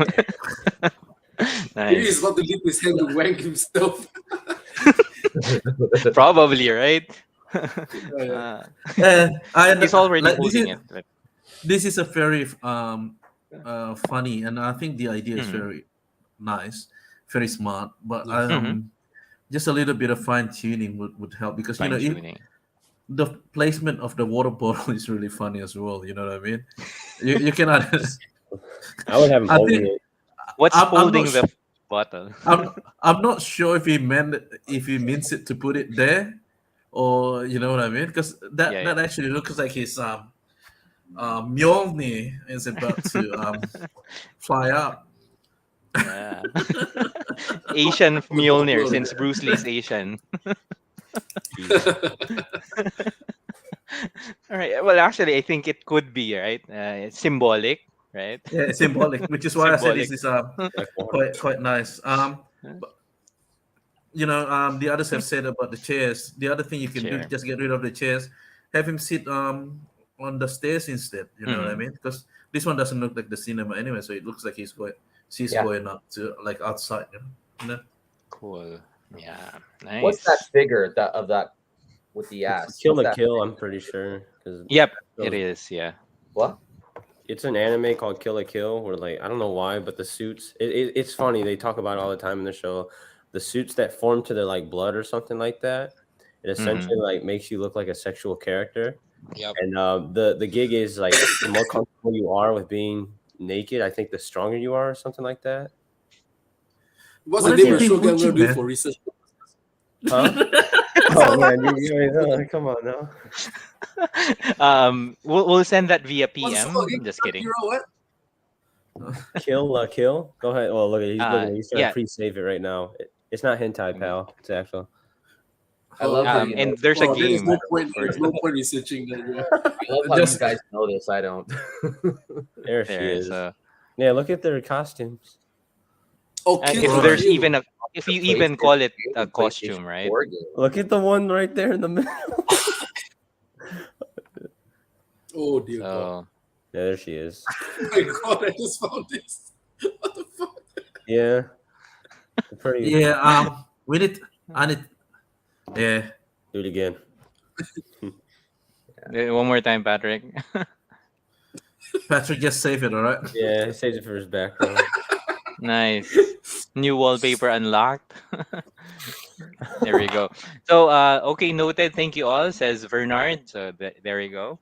Maybe he's Nice. about to leave his hand to wank himself. Probably, right? Yeah. He's already like, holding it. but- This is a very funny, and I think the idea is Mhm. very nice, very smart. But Mhm. just a little bit of fine tuning would help because you know Fine-tuning. the placement of the water bottle is really funny as well. You know what I mean? You cannot. I would have him I holding think- it. What's I'm holding not the bottle? I'm not sure if he means it to put it there, or you know what I mean? Because that Yeah, actually looks like his Mjolnir is about to fly up. Yeah. Asian Mjolnir, since Bruce Lee's Asian. All right. Well, actually, I think it could be right. It's symbolic, right? Yeah, it's symbolic, which is why I said Symbolic. this is quite nice. But, the others have said about the chairs. The other thing you can do Chair. to just get rid of the chairs, have him sit on the stairs instead. You know what I Mhm. mean? Because this one doesn't look like the cinema anyway, so it looks like she's Yeah. going up to like outside. You know? Cool. Yeah. Nice. What's that figure of that with the ass? Kill What's the that? Kill, I'm pretty sure. Cause Yep, it is. Yeah. What? it's an anime called Kill la Kill, where like I don't know why, but the suits it's funny. They talk about it all the time in the show. The suits that form to their like blood or something like that, it essentially like makes you look like a sexual character. Yep. And the gig is like the more comfortable you are with being naked, I think the stronger you are, or something like that. What's What the is name of the it show with that I'm you, gonna do man? for research? Huh? Oh man, come on now. We'll send that via What's the PM. show again? Just kidding. Akira, what? Kill. Go ahead. Oh, look, he's looking. He's trying yeah. to pre-save it right now. It's not hentai, pal. It's actual. I love how you know. And there's a There is game. no point. There's no point researching that. Yeah. I love how Just- you guys know this. I don't. There she There, is. so Yeah, look at their costumes. Oh, and Kill if la there's Kill. even if you even call it a costume, right? Look at the one right there in the middle. Oh dear God. So Yeah, there she is. Oh my God! I just found this. What the fuck? Yeah. Pretty. Yeah. We need. I need. Yeah. Do it again. one more time, Patrick. Patrick, just save it. All right. Yeah, he saves it for his background. Nice. New wallpaper unlocked. There we go. So okay, noted. Thank you all, says Bernard. So there you go.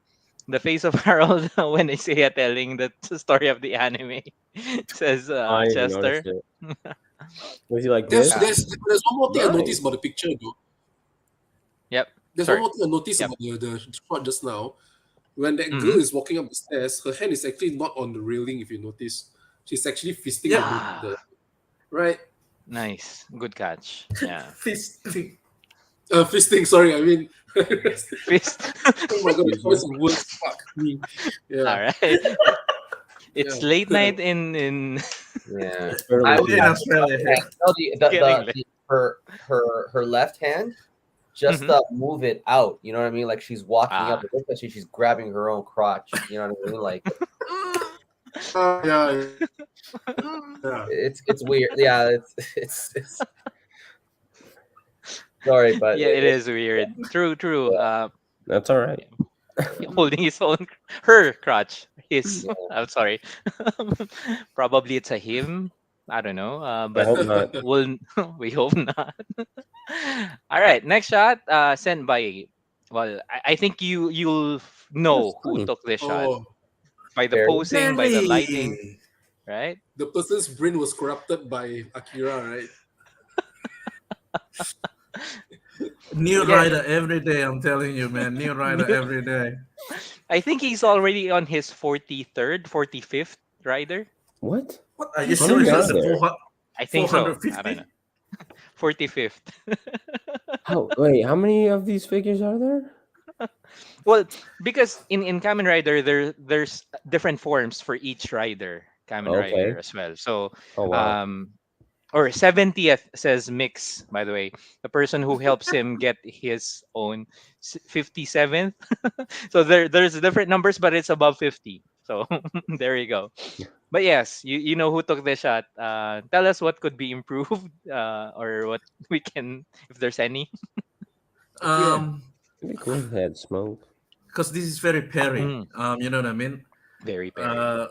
The face of Harold when I say it, telling the story of the anime, says I didn't even Chester. notice it. Was he like this? There's one more thing I Nice. noticed about the picture though. Yep. There's Sorry. one more thing I noticed Yep. about the shot just now. When that Mhm. girl is walking up the stairs, her hand is actually not on the railing. If you notice, she's actually fisting Yeah. the right. Nice. Good catch. Yeah. Fisting. Fisting. Sorry, I mean. Fist. Oh my God, the choice of words. Fuck me. Yeah. All right. It's Yeah. late night in Yeah. Early I season. would In Australia. no, Getting late. her left hand, just move it out. You know what I mean? Like she's walking up. It looks like she's grabbing her own crotch. You know what I mean? Like Yeah. Yeah. it's weird. Yeah, it's sorry, but yeah, it is weird. True. That's all right. Holding her crotch. His. Yeah. I'm sorry. Probably it's a him. I don't know. I But hope not. we hope not. All right, next shot. Sent by. Well, I think you'll know That's who funny. took this shot Oh, by the Very- posing, by the lighting, Really? right? the person's brain was corrupted by Akira, right? New Yeah. rider every day. I'm telling you, man. New rider every day. I think he's already on his 43rd, 45th rider. What? What are you How many serious? are there? I think so. I 450? don't know. 45th. Wait, how many of these figures are there? Well, because in Kamen Rider there's different forms for each rider, Kamen Okay. Rider as well. So Oh wow. or 70th says Mix, by the way. The person who helps him get his own 57th. So there's different numbers, but it's above 50. So there you go. But yes, you know who took the shot. Tell us what could be improved, or what we can, if there's any. It'd be cool if they had smoke. Because this is very Perry. Mm. You know what I mean? Very Perry.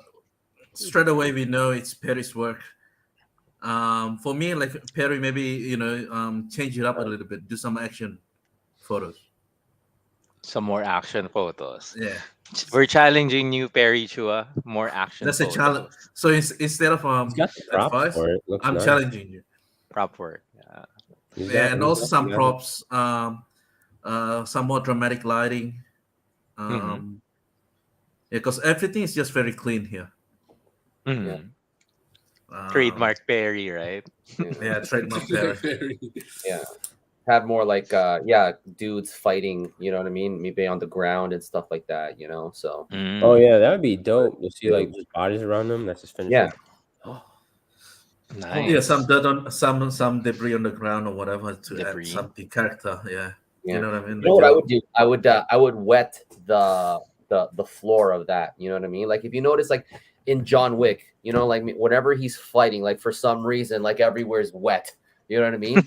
Straight away we know it's Perry's work. For me, like Perry, maybe change it up a little bit, do some action photos. Some more action photos. Yeah, We're challenging you, Perry Chua. More action. that's a photos. challenge. So instead of He's got the props advice, for it. Looks I'm nice. challenging you. Prop work. Yeah. He's Yeah, got- and he's also got some the- props, some more dramatic lighting. Yeah, because everything is just very clean here. Mhm. Trademark Perry, right? Yeah, trademark there. Yeah. Have more like dudes fighting, you know what I mean? Maybe on the ground and stuff like that, you know. So Oh yeah, that would be dope. You see like just bodies around them. That's just finished. yeah. Nice. Yeah, some dirt on some debris on the ground or whatever to Debris. add something character. Yeah. You know what I mean? You know what I would do? I would wet the floor of that. You know what I mean? Like if you notice, like in John Wick, you know, like whenever he's fighting, like for some reason, like everywhere's wet. You know what I mean?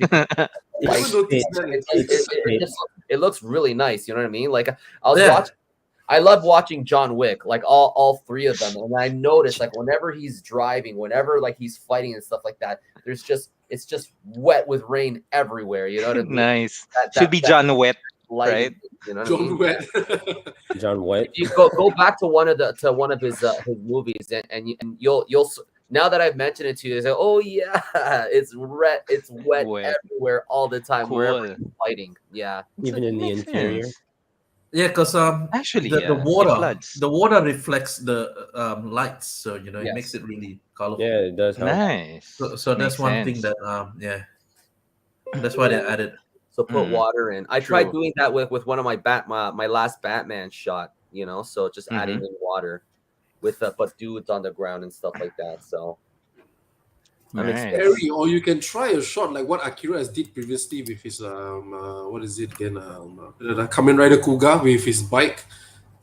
It looks really nice. You know what I mean? Like I love watching John Wick, like all three of them, and I notice like whenever he's driving, whenever like he's fighting and stuff like that, it's just wet with rain everywhere. You know what I mean? Nice. Should be John Wet, lighting, right? You know what John I mean? Wet. John Wet. If you go back to one of his movies, and you'll now that I've mentioned it to you, say, oh yeah, it's wet everywhere all the time, wherever he's fighting. Yeah, even in the interior. Yeah, because actually, the water reflects the lights, so you know it makes it really colorful. Yeah, it does help. Nice. So that's one thing that that's why they added. So put water in. I tried doing that with one of my last Batman shot, you know. So just adding in water with but dudes on the ground and stuff like that. So Perry, or you can try a shot like what Akira has did previously with his what is it again? The Kamen Rider Kuga with his bike.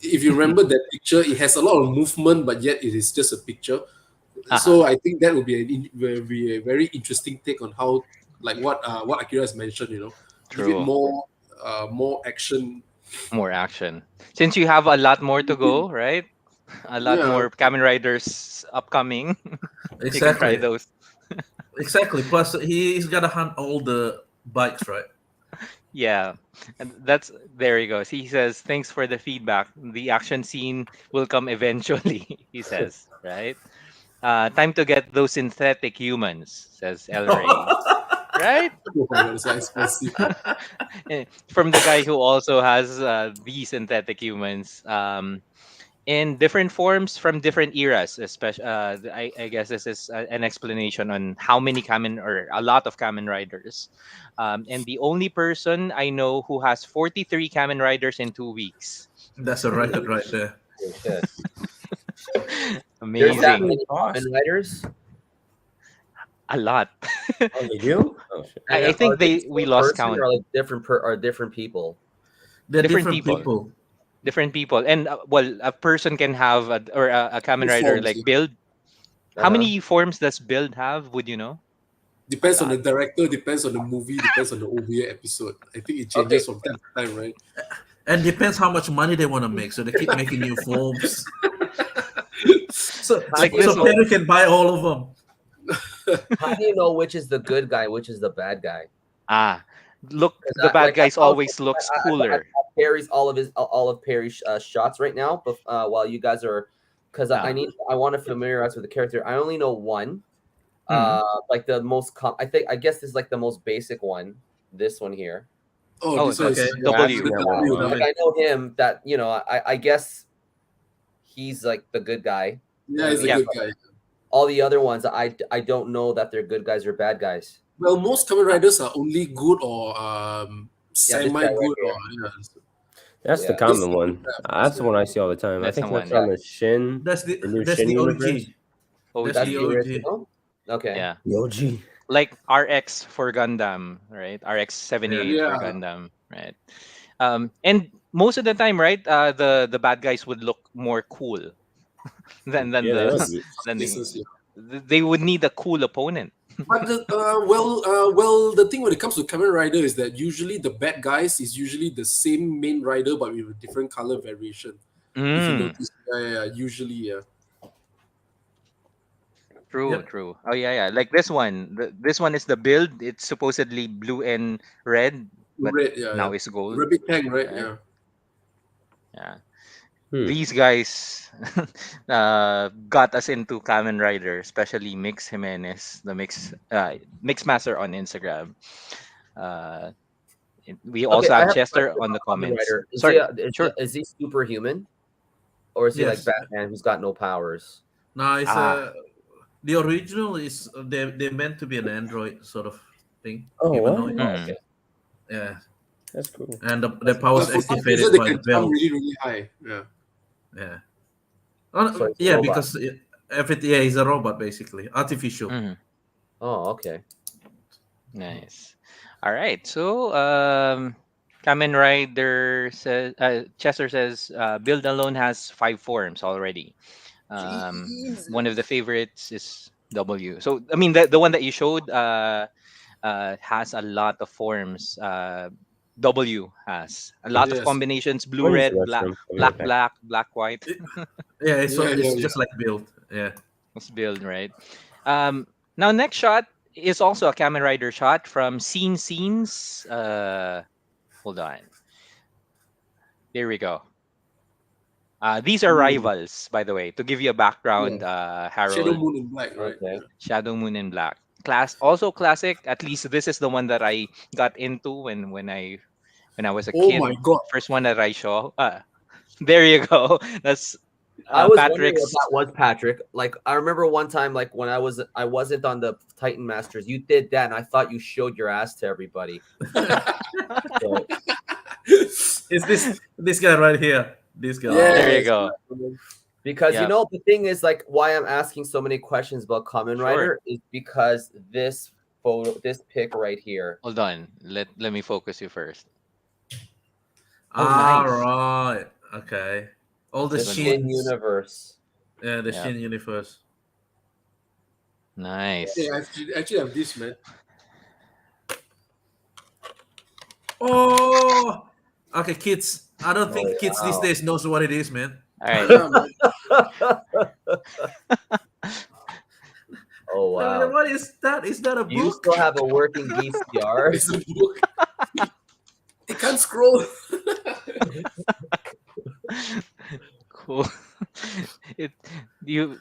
If you remember that picture, it has a lot of movement, but yet it is just a picture. So I think that would be a very interesting take on how, like what Akira has mentioned, you know, give it more action. More action. Since you have a lot more to go, right? A lot more Kamen Riders upcoming. You can try those. Exactly. Plus, he's got to hunt all the bikes, right? Yeah, and there he goes. He says, "Thanks for the feedback. The action scene will come eventually." He says, right? Time to get those synthetic humans, says El Rey. Right? From the guy who also has the synthetic humans. In different forms from different eras, especially I guess this is an explanation on how many a lot of Kamen Riders, and the only person I know who has 43 Kamen Riders in 2 weeks. That's a record right there. Amazing. There's that many Kamen Riders. A lot. Oh, they do? Oh, shit. I think we lost count. Or like different people. They're different people. Different people, and a person can have a Kamen Rider like build. How many forms does build have? Would you know? Depends on the director, depends on the movie, depends on the OVA episode. I think it changes from time to time, right? And depends how much money they want to make, so they keep making new forms. so Perry can buy all of them. How do you know which is the good guy, which is the bad guy? Look, the bad guys always looks cooler. Perry's all of Perry's shots right now, but while you guys are, because I want to familiarize with the character. I only know one, like the most. I guess this is like the most basic one. This one here. Oh, this okay. W. Like I know him. That you know, I guess he's like the good guy. Yeah, he's a good guy. All the other ones, I don't know that they're good guys or bad guys. Well, most Kamen Riders are only good or semi-good. That's the common one. That's the one I see all the time. I think that's on the Shin. That's the Shin OG. That's the original? Okay. Yeah. The OG. Like RX for Gundam, right? RX 78 for Gundam, right? And most of the time, right? The bad guys would look more cool than they would need a cool opponent. But the thing when it comes to Kamen Rider is that usually the bad guys is usually the same main rider but with a different color variation. If you notice, usually. True. Oh yeah. Like this one. This one is the build. It's supposedly blue and red, but now it's gold. Rabbit Tank, right? Yeah. These guys got us into Kamen Rider, especially Mix Jimenez, the Mix Master on Instagram. We also have Chester on the comments. Is he superhuman, or is he like Batman who's got no powers? No, The original is they're meant to be an Android sort of thing. Oh, Humanoid. what? Okay. Yeah, That's cool. and the power is For some activated reason, they by the can jump belt. really, really high. Yeah. Yeah. So it's a Yeah, robot. because everything is a robot basically, artificial. Oh, okay. Nice. All right. So, Kamen Rider says, Chester says, Build Alone has 5 forms already. One of the favorites is W. So, I mean, the one that you showed has a lot of forms. W has a lot of Yes. combinations: blue, Going to red, the black, restroom. I'll be right back. black, white. Yeah, Yeah, it's yeah. just like build. Yeah. Let's build, right? Now next shot is also a Kamen Rider shot from Scenes. Hold on. There we go. These are rivals, by the way. To give you a background, Harold. Shadow Moon in Black, right? Okay. Yeah. Shadow Moon in Black. Also classic. At least this is the one that I got into when I was a Oh kid. my God. First one that I saw. There you go. That's I was wondering Patrick's. if that was Patrick. Like, I remember one time, like when I wasn't on the Titan Masters, you did that, and I thought you showed your ass to everybody. So, It's this guy right here. This guy. Yeah. There you go. because Yeah. the thing is, like, why I'm asking so many questions about Kamen Rider is because this pic right here. Hold on. Let me focus you first. All nice. right. Okay. All the The Shin Shins. universe. Yeah, the Yeah. Shin universe. Nice. Yeah, I actually have this, man. Oh. Okay, kids. I don't think kids these wow. days knows what it is, man. All right. Yeah, man. Oh wow. What is that? Is that a book? You still have a working VCR? It's a book. It can't scroll. Cool. it you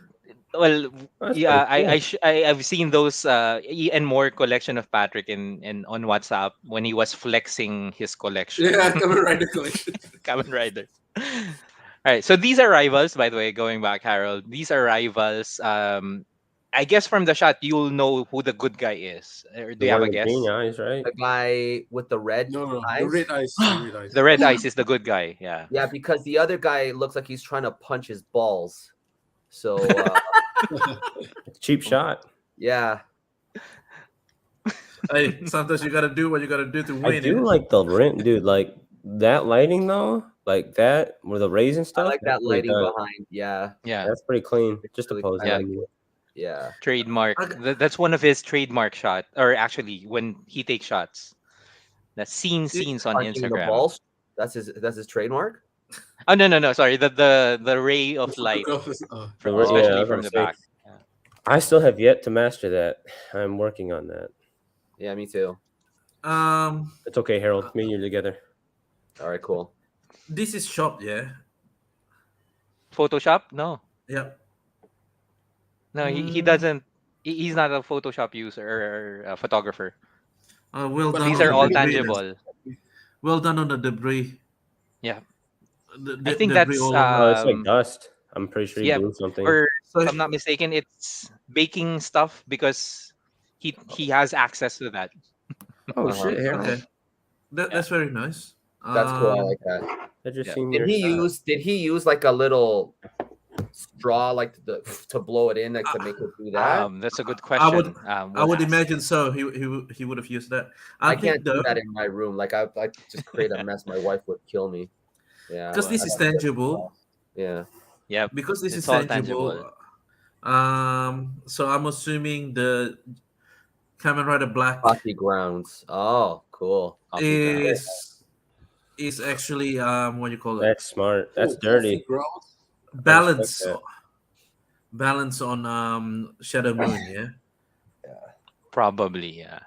well That's yeah pretty cool. I've seen those and more collection of Patrick in on WhatsApp when he was flexing his collection. Yeah, Kamen Rider collection. Kamen Rider. All right, so these are rivals, by the way. Going back, Harold, these are rivals. I guess from the shot you'll know who the good guy is. Or do The you have one a with guess? green eyes, right? The guy with the red No, eyes? the red eyes. The red eyes. The red eyes is the good guy. Yeah. Yeah, because the other guy looks like he's trying to punch his balls. So Cheap shot. yeah. Hey, sometimes you gotta do what you gotta do to win. I do like the rent, dude. Like that lighting though, like that with the rays and I stuff. like that that's pretty lighting done. behind. Yeah. Yeah. That's pretty clean. It's Just a really pose. cool. I I like mean. Yeah. Trademark. Okay. That's one of his trademark shot, or actually when he takes shots. That's scenes on Punching the Instagram. balls. That's his trademark. Oh no, sorry. The ray of light, Photographers, from, Yeah, I especially was from gonna the say. back. I still have yet to master that. I'm working on that. Yeah, me too. It's okay, Harold. Me and you together. All right, cool. This is shop, yeah. Photoshop? No, Yeah. he doesn't. He's not a Photoshop user or a photographer. Well done. These on are the all debris. tangible. Well done on the debris. Yeah, The I think debris that's all Oh, it's like dust. I'm pretty sure you yeah, blew something. or So- if I'm not mistaken, it's baking stuff because he has access to that. Oh shit, Harold. Okay. That's very nice. That's cool. I like that. I just Yeah. seen your Did he use like a little straw like to blow it in, like to make it do that? That's a good question. I We'll would ask. imagine so. He would have used that. I think can't do though, that in my room. Like I just create a mess. My wife would kill me. Yeah. because this is tangible. Yeah. Yeah, Because this It's is all tangible. So I'm assuming the Kamen Rider Black Coffee grounds. Oh, cool. is actually what you call it, That's smart. That's Oh, dirty. coffee grounds. balance that. balance on Shadow Moon. Yeah, probably. Yeah,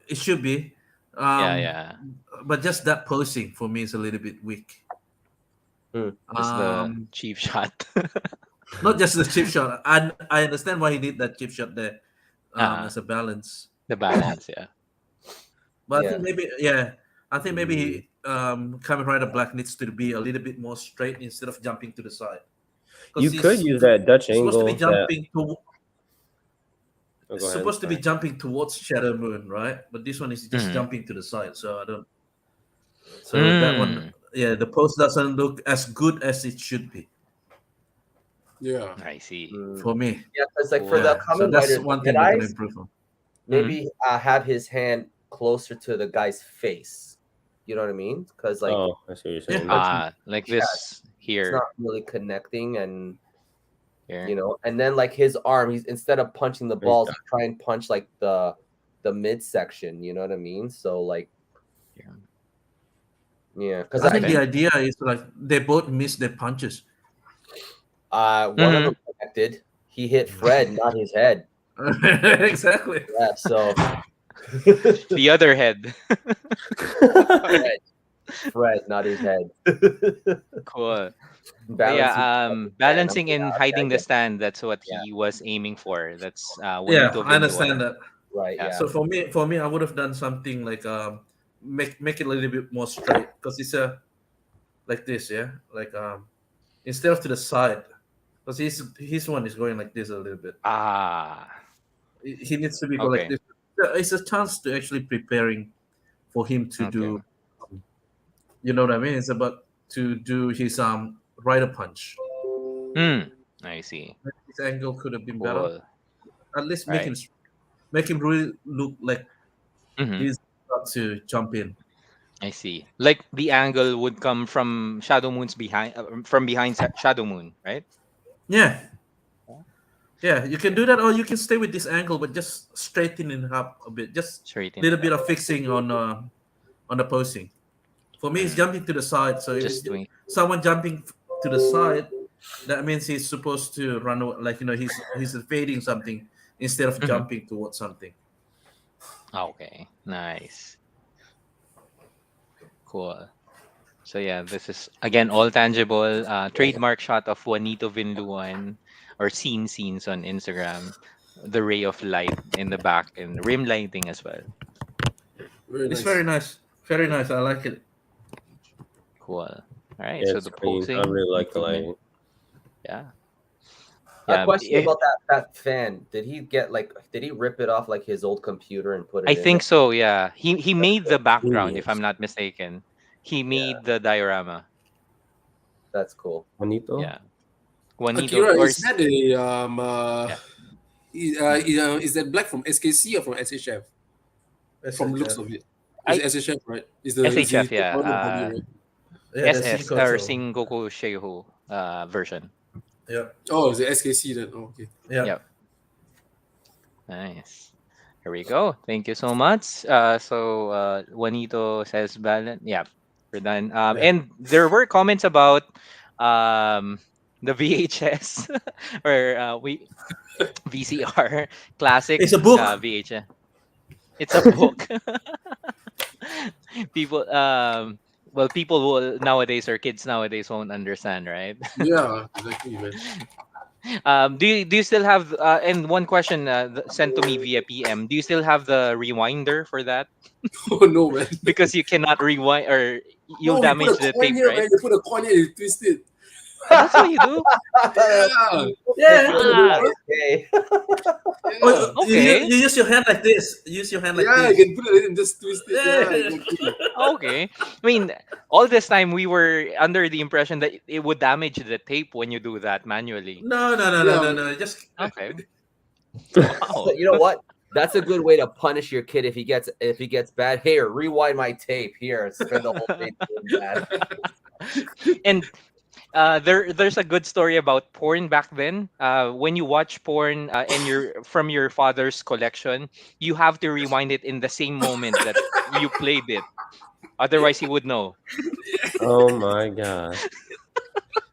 it should be. yeah. But just that posing for me is a little bit weak. Just the cheap shot. Not just the chip shot. I understand why he did that chip shot there as a balance. The balance. Yeah. But Yeah. I think maybe Kamen Rider Black needs to be a little bit more straight instead of jumping to the side. 'Cause You could he's use that Dutch supposed to angle. be That, jumping to. Oh, It's go ahead. supposed to be Sorry. jumping towards Shadow Moon, right? But this one is just jumping to the side, so I don't. So that one, yeah, the pose doesn't look as good as it should be Yeah. I see. for me. Yeah, because like for Yeah, the so common that's writers, one the thing we can Jedi's, improve on. maybe have his hand closer to the guy's face. You know what I mean? Because like Oh, I see what you're saying. Like Yeah, this it's here. not really connecting, and Here. you know, and then like his arm, he's instead of punching the balls, he try and punch like the midsection. You know what I mean? So like, yeah, because I think the idea is like they both miss their punches. one of them connected. He hit Fred, not his head. Exactly. Yeah, so The other head. Fred, not his head. Cool. Balancing Balancing and hiding the get- stand. That's what he was aiming for. That's Yeah, Juanito I understand Villanueva. that. Right. Yeah. Yeah. So for me, I would have done something like make it a little bit more straight because it's like this, yeah, like instead of to the side, because his one is going like this a little bit. He needs to be go like Okay. this. It's a chance to actually preparing for him to do. You know what I mean? It's about to do his rider punch. I see. His angle could have been better. Cool. At least Right. make him really look like he's about to jump in. I see. Like the angle would come from Shadow Moon's behind, from behind Shadow Moon, right? Yeah. Yeah, you can do that, or you can stay with this angle, but just straighten it up a bit. Just Straighten little it bit of fixing on the posing. For me, it's jumping to the side. So if Just doing. someone jumping to the side, that means he's supposed to run like he's evading something instead of jumping towards something. Okay. Nice. Cool. So yeah, this is again all tangible. Trademark shot of Juanito Vinluan, or scenes on Instagram. The ray of light in the back and rim lighting as well. It's very nice. Very nice. I like it. Cool. All right. Yeah, So it's the clean. posing. I really like the improvement. lighting. Yeah. A question about that fan. Did he rip it off like his old computer and put it I in think there? so. Yeah. He made the background, if Genius. I'm not mistaken. He made the diorama. That's cool. Juanito? Yeah. Juanito, Akira, or is that is that black from SKC or from SHF? From the looks of it. It's SHF, right? Is the SHF, is the yeah. body, right? Yeah, SS or Sengoku Sheiho version. Yeah. Oh, it's the SKC then. Oh, okay. Yeah. Yep. Nice. Here we go. Thank you so much. So Juanito says balance. Yeah, we're done. And there were comments about the VHS or we VCR classic. It's a book. VHS. It's a book. People well, people will nowadays, or kids nowadays, won't understand, right? Yeah, exactly, man. Do you still have and one question sent to me via PM, do you still have the rewinder for that? Oh no, man. Because you cannot rewind, or you'll No, damage you put a the coin tape, here, right? man. You put a coin here, you twist it. That's what you do. Yeah. Yeah. Okay. Oh, Okay. you use your hand like this. Use your hand like Yeah, this. you can put it in and just twist it. Yeah. Yeah, exactly. Okay. I mean, all this time we were under the impression that it would damage the tape when you do that manually. No. Just Okay. So, Wow. you know what? That's a good way to punish your kid if he gets bad. Here, rewind my tape. Here, spend the whole day doing that. And there's a good story about porn back then. When you watch porn and you're from your father's collection, you have to rewind it in the same moment that you played it. Otherwise, he would know. Oh my god.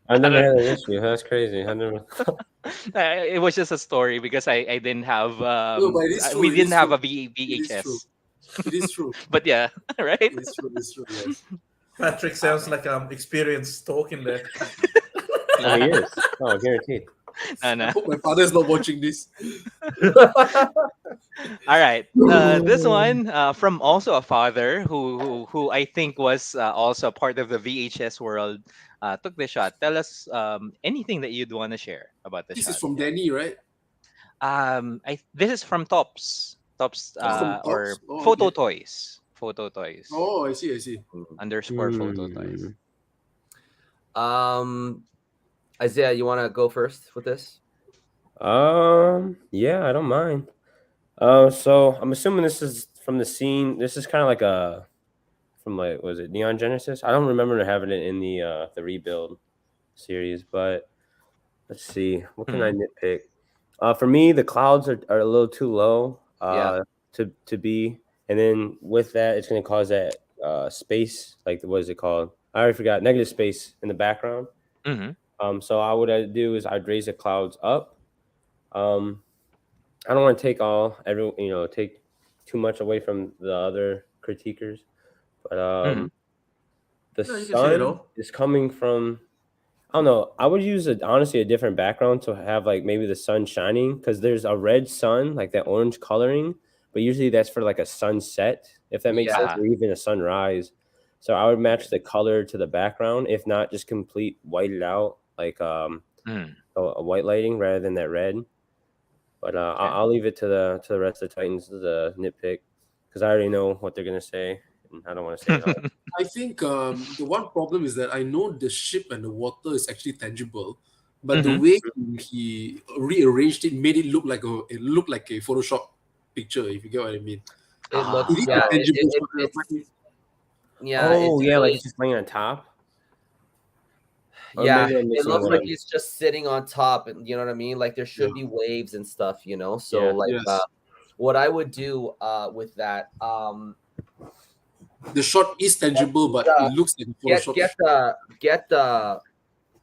I never had an issue. That's crazy. I never. It was just a story because I didn't have No, but it is true, we it didn't is have true. a VHS. It is true. But yeah, right? It is true. It's true. Yes. Patrick sounds like experienced talking there. Oh, he is. Oh, guaranteed. I hope my father's not watching this. All right. This one from also a father who I think was also part of the VHS world took the shot. Tell us anything that you'd want to share about the This shot. is from Danny, right? This is from Tops. Tops From or Tops? Oh, Photo okay. Toys. Photo Toys. Oh, I see, I see. Underscore Photo Toys. Isaiah, you want to go first with this? Yeah, I don't mind. So I'm assuming this is from the scene. This is kind of like a from like was it Neon Genesis? I don't remember having it in the rebuild series, but let's see. What can I nitpick? For me, the clouds are a little too low to be, and then with that, it's going to cause that space, like what is it called? I already forgot. Negative space in the background. So what I'd do is I'd raise the clouds up. I don't want to take too much away from the other critiquers, but the No, you can say it sun all. is coming from. I don't know. I would use honestly a different background to have like maybe the sun shining because there's a red sun, like that orange coloring, but usually that's for like a sunset, if that makes sense, or even a sunrise. So I would match the color to the background, if not just complete white it out, like a white lighting rather than that red. But I'll leave it to the rest of the Titans to nitpick because I already know what they're gonna say, and I don't want to say it all. I think the one problem is that I know the ship and the water is actually tangible, but the way he rearranged it made it look like a Photoshop picture. If you get what I mean. It looks It is yeah. tangible, Yeah. Oh, it's yeah, like really- it's just laying on top. Or yeah, maybe I'm it missing looks one. like he's just sitting on top, and you know what I mean. Like there should be waves and stuff, you know. So Yeah. what I would do with that, the shot is tangible, but it looks like a Photoshop. get the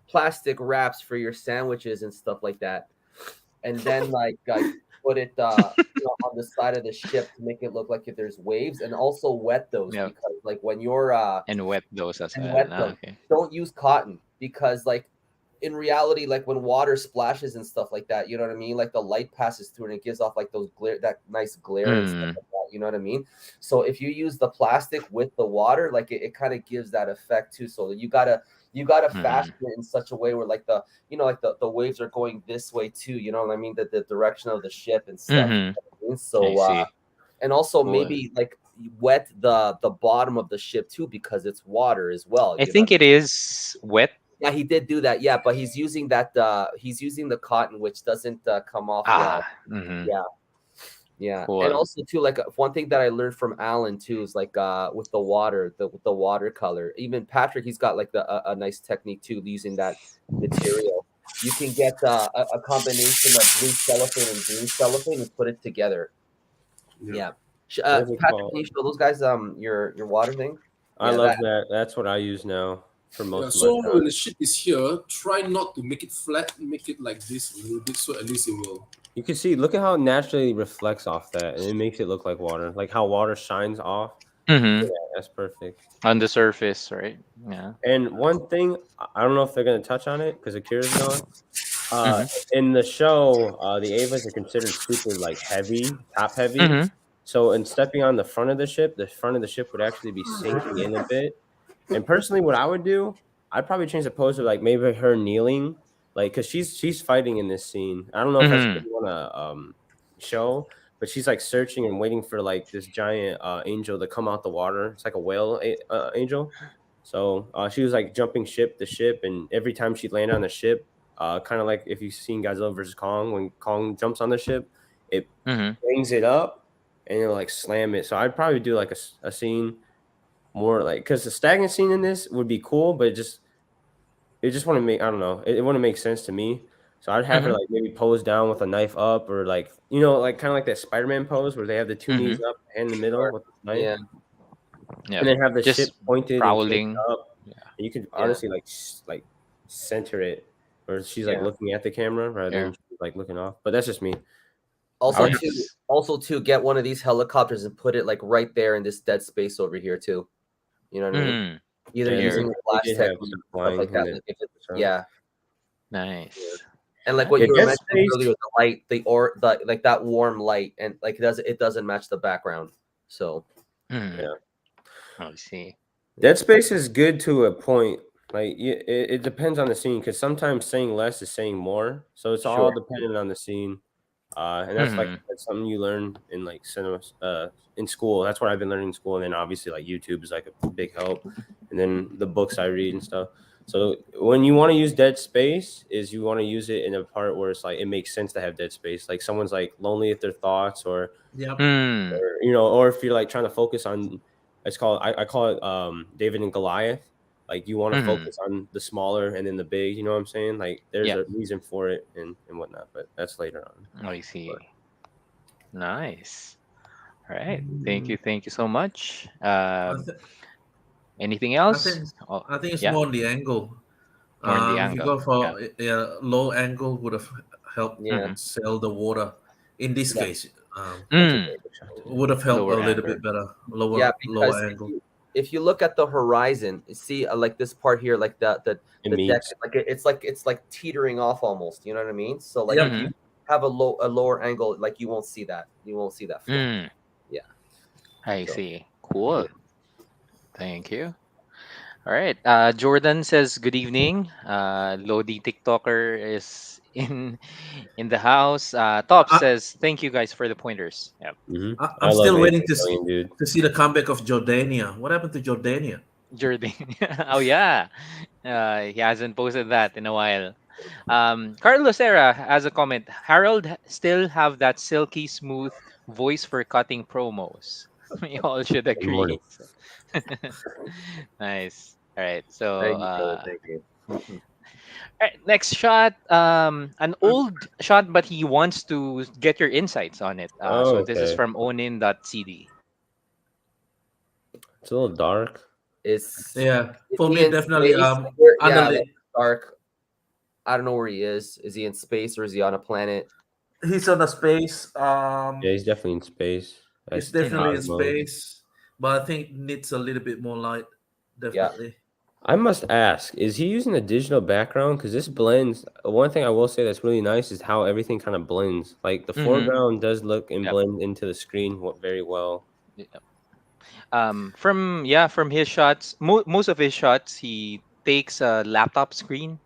plastic wraps for your sandwiches and stuff like that, and then like put it on the side of the ship to make it look like if there's waves, and also wet those because like when you're and wet those as well. wet them. Okay. Don't use cotton because like in reality, like when water splashes and stuff like that, you know what I mean? Like the light passes through and it gives off like those glare, that nice glare and stuff like that, you know what I mean? So if you use the plastic with the water, like it kind of gives that effect too. So you gotta fashion it in such a way where like the the waves are going this way too, you know what I mean? The direction of the ship and stuff. You know what I mean? So and also maybe like wet the bottom of the ship too because it's water as well. I think it is wet. Yeah, he did do that. Yeah, but he's using that. He's using the cotton, which doesn't come off well. Yeah. Cool. And also too, like one thing that I learned from Alan too is like with the watercolor. Even Patrick, he's got like a nice technique too, using that material. You can get a combination of blue cellophane and green cellophane and put it together. Yeah. Patrick, can you show those guys your water thing? I love that. That's what I use now for most of my So time. when the ship is here, try not to make it flat. Make it like this a little bit, so at least it will. You can see, look at how it naturally reflects off that, and it makes it look like water, like how water shines off. Yeah, that's perfect. On the surface, right? Yeah. And one thing, I don't know if they're going to touch on it because Akira's gone. In the show, the Avas are considered super like heavy, top heavy. So in stepping on the front of the ship would actually be sinking in a bit. And personally, what I would do, I'd probably change the pose to like maybe her kneeling, like because she's fighting in this scene. I don't know if that's what you want to show, but she's like searching and waiting for like this giant angel to come out the water. It's like a whale angel. So she was like jumping ship to ship, and every time she'd land on the ship, kind of like if you've seen Godzilla versus Kong, when Kong jumps on the ship, it brings it up and it'll like slam it. So I'd probably do like a scene more like, because the stagnant scene in this would be cool, but it just wouldn't make, I don't know, it wouldn't make sense to me. So I'd have her like maybe pose down with a knife up, or like, you know, like kind of like that Spider-Man pose where they have the two knees up and in the middle with the knife. And then have the ship pointed prowling up. Yeah. You could honestly like center it, or she's like looking at the camera rather than like looking off. But that's just me. Also to get one of these helicopters and put it like right there in this dead space over here too. You know what I mean? Either using a flash technique, stuff like that. Like nice. And like what you were mentioning earlier, the light, the like that warm light, and like it doesn't match the background. So I see. Dead space is good to a point. Like it depends on the scene, because sometimes saying less is saying more. So it's all dependent on the scene. And that's something you learn in like cinema, in school. That's what I've been learning in school, and then obviously like YouTube is like a big help, and then the books I read and stuff. So when you want to use dead space, is you want to use it in a part where it's like it makes sense to have dead space. Like someone's like lonely at their thoughts, or or if you're like trying to focus on, it's called I call it David and Goliath. Like you want to focus on the smaller and then the big. You know what I'm saying? Like there's a reason for it and whatnot, but that's later on. I see. Nice. All right. Thank you so much. Anything else? I think it's more on the angle. More on the If you angle. go for low angle, would have helped sail the water. In this case, would have helped Lower a little angle. bit better. Lower angle. If you look at the horizon, see like this part here, like the deck, like it's like teetering off almost. You know what I mean? So like if you have a lower angle, like you won't see that. You won't see that. Yeah. I see. Cool. Thank you. All right. Jordan says good evening. Lodi TikToker is in the house. Top says thank you guys for the pointers. Yeah. I'm still waiting to see the comeback of Jordania. What happened to Jordania? Jordan. Oh yeah. He hasn't posted that in a while. Carlos Serra has a comment. Harold still have that silky smooth voice for cutting promos. We all should agree. Nice. All right. So thank you. all right, next shot. An old shot, but he wants to get your insights on it. So this is from onin.cd. It's a little dark. For me definitely dark. I don't know where he is. Is he in space or is he on a planet? He's on a space. Yeah, he's definitely in space. He's definitely in space, but I think needs a little bit more light. Definitely. Yeah. I must ask, is he using a digital background? Because this blends. One thing I will say that's really nice is how everything kind of blends. Like the foreground does look and blend into the screen very well. From his shots, most of his shots, he takes a laptop screen.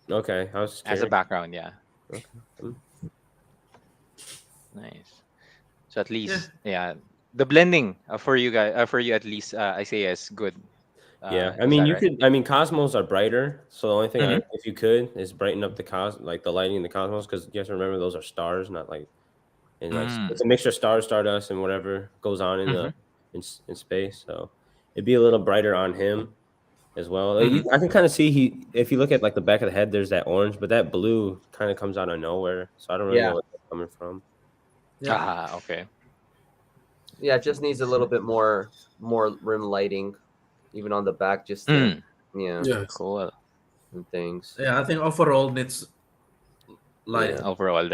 Okay, as a background. Yeah. Okay. Nice. So at least, the blending for you guys, for you at least, I say is good. I mean, Cosmos are brighter. So the only thing, if you could, is brighten up the lighting in the Cosmos, because you have to remember those are stars, not like, it's a mixture of stars, stardust, and whatever goes on in space. So it'd be a little brighter on him as well. I can kind of see if you look at like the back of the head, there's that orange, but that blue kind of comes out of nowhere. So I don't really know where that's coming from. Okay. Yeah, it just needs a little bit more rim lighting, even on the back. Just cool and things. Yeah, I think overall needs light. Overall.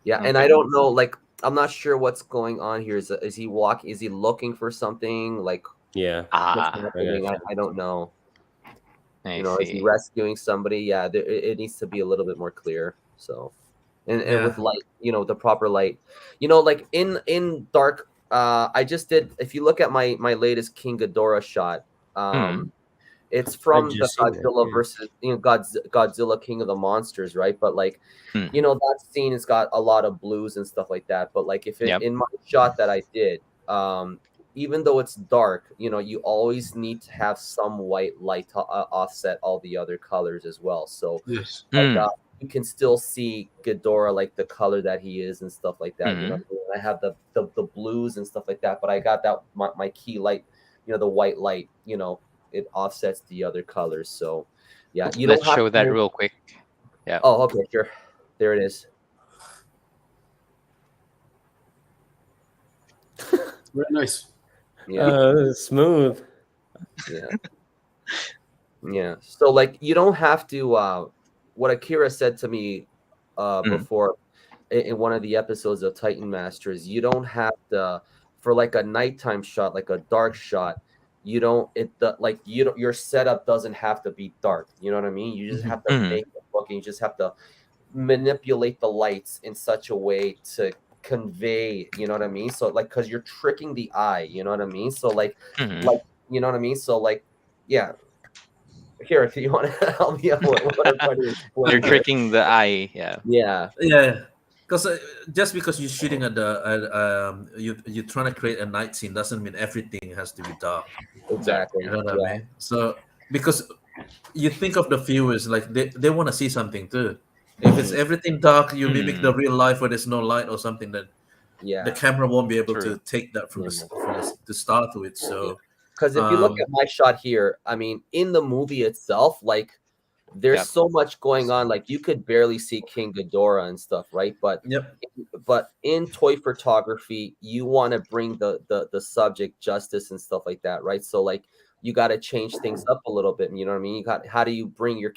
Yeah, and I don't know. Like, I'm not sure what's going on here. Is he walking? Is he looking for something? Like, I don't know. Is he rescuing somebody? Yeah, it needs to be a little bit more clear. So. And with light, the proper light, like in dark, I just did. If you look at my latest King Ghidorah shot, it's from the Godzilla versus Godzilla King of the Monsters, right? But like, that scene has got a lot of blues and stuff like that. But like, in my shot that I did, even though it's dark, you always need to have some white light to offset all the other colors as well. So you can still see Ghidorah, like the color that he is and stuff like that. I have the blues and stuff like that, but I got that my key light, the white light, it offsets the other colors. So let's show that real quick. Yeah. Oh, okay, sure. There it is. Very nice. Yeah. Smooth. Yeah. So like, you don't have to. What Akira said to me before in one of the episodes of Titan Masters, you don't have to, for like a nighttime shot, like a dark shot, your setup doesn't have to be dark. You know what I mean? You just have to make it look, and you just have to manipulate the lights in such a way to convey, you know what I mean? So like, because you're tricking the eye, you know what I mean? So like, you know what I mean? So like, yeah. Here, if you want to help me out, you're tricking the eye. Yeah. because just because you're shooting at you're trying to create a night scene doesn't mean everything has to be dark. Exactly. You know what Yeah. I mean? So because you think of the viewers like they want to see something too. If it's everything dark, you mimic the real life where there's no light or something, that Yeah. the camera won't be able True. to take that to start with. So Because if you look at my shot here, I mean, in the movie itself, like there's Yep. so much going on. Like you could barely see King Ghidorah and stuff, right? But yep, in toy photography, you want to bring the subject justice and stuff like that, right? So like you got to change things up a little bit. You know what I mean? You got how do you bring your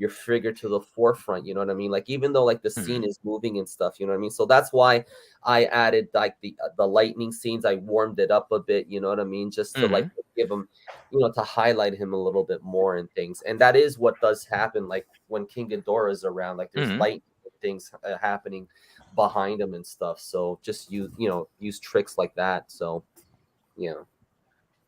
figure to the forefront? You know what I mean? Like even though like the scene is moving and stuff, you know what I mean? So that's why I added like the lightning scenes. I warmed it up a bit. You know what I mean? Just to like give him, you know, to highlight him a little bit more and things. And that is what does happen. Like when King Ghidorah is around, like there's light things happening behind him and stuff. So just use tricks like that. So yeah.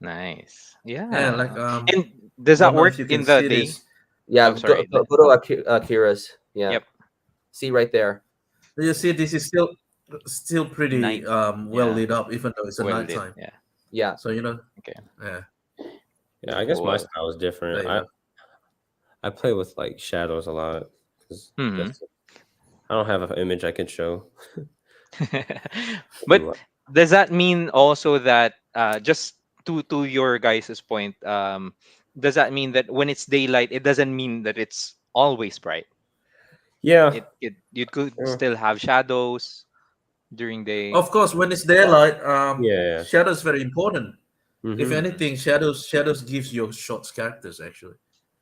Nice. Yeah. like And does that don't know work if you in can the see day? this. Yeah, I'm sorry. go to Akira's. Yeah. Yep. See right there. You see, this is still pretty Night. well Yeah. lit up, even though it's a Well lit, nighttime. yeah. Yeah. So you know, Okay. yeah. Yeah, I guess my Cool. style is different. There you go. I play with like shadows a lot because Mhm. I don't have an image I can show. But does that mean also that just to your guys' point, does that mean that when it's daylight, it doesn't mean that it's always bright? Yeah, You could still have shadows during day. Of course, when it's daylight, Yeah. shadow is very important. If Mhm. anything, shadows gives your shots characters actually.